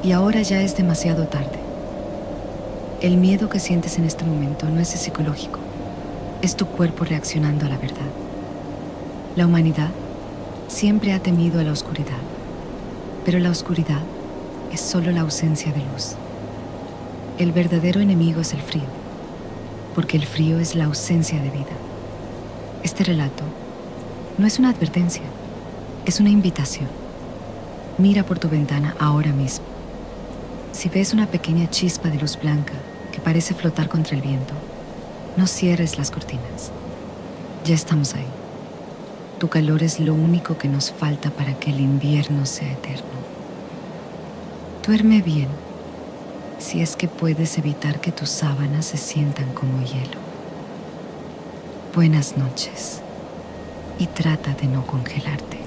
y ahora ya es demasiado tarde. El miedo que sientes en este momento no es psicológico, es tu cuerpo reaccionando a la verdad. La humanidad siempre ha temido a la oscuridad, pero la oscuridad es solo la ausencia de luz. El verdadero enemigo es el frío, porque el frío es la ausencia de vida. Este relato no es una advertencia, es una invitación. Mira por tu ventana ahora mismo. Si ves una pequeña chispa de luz blanca que parece flotar contra el viento, no cierres las cortinas. Ya estamos ahí. Tu calor es lo único que nos falta para que el invierno sea eterno. Duerme bien, si es que puedes evitar que tus sábanas se sientan como hielo. Buenas noches y trata de no congelarte.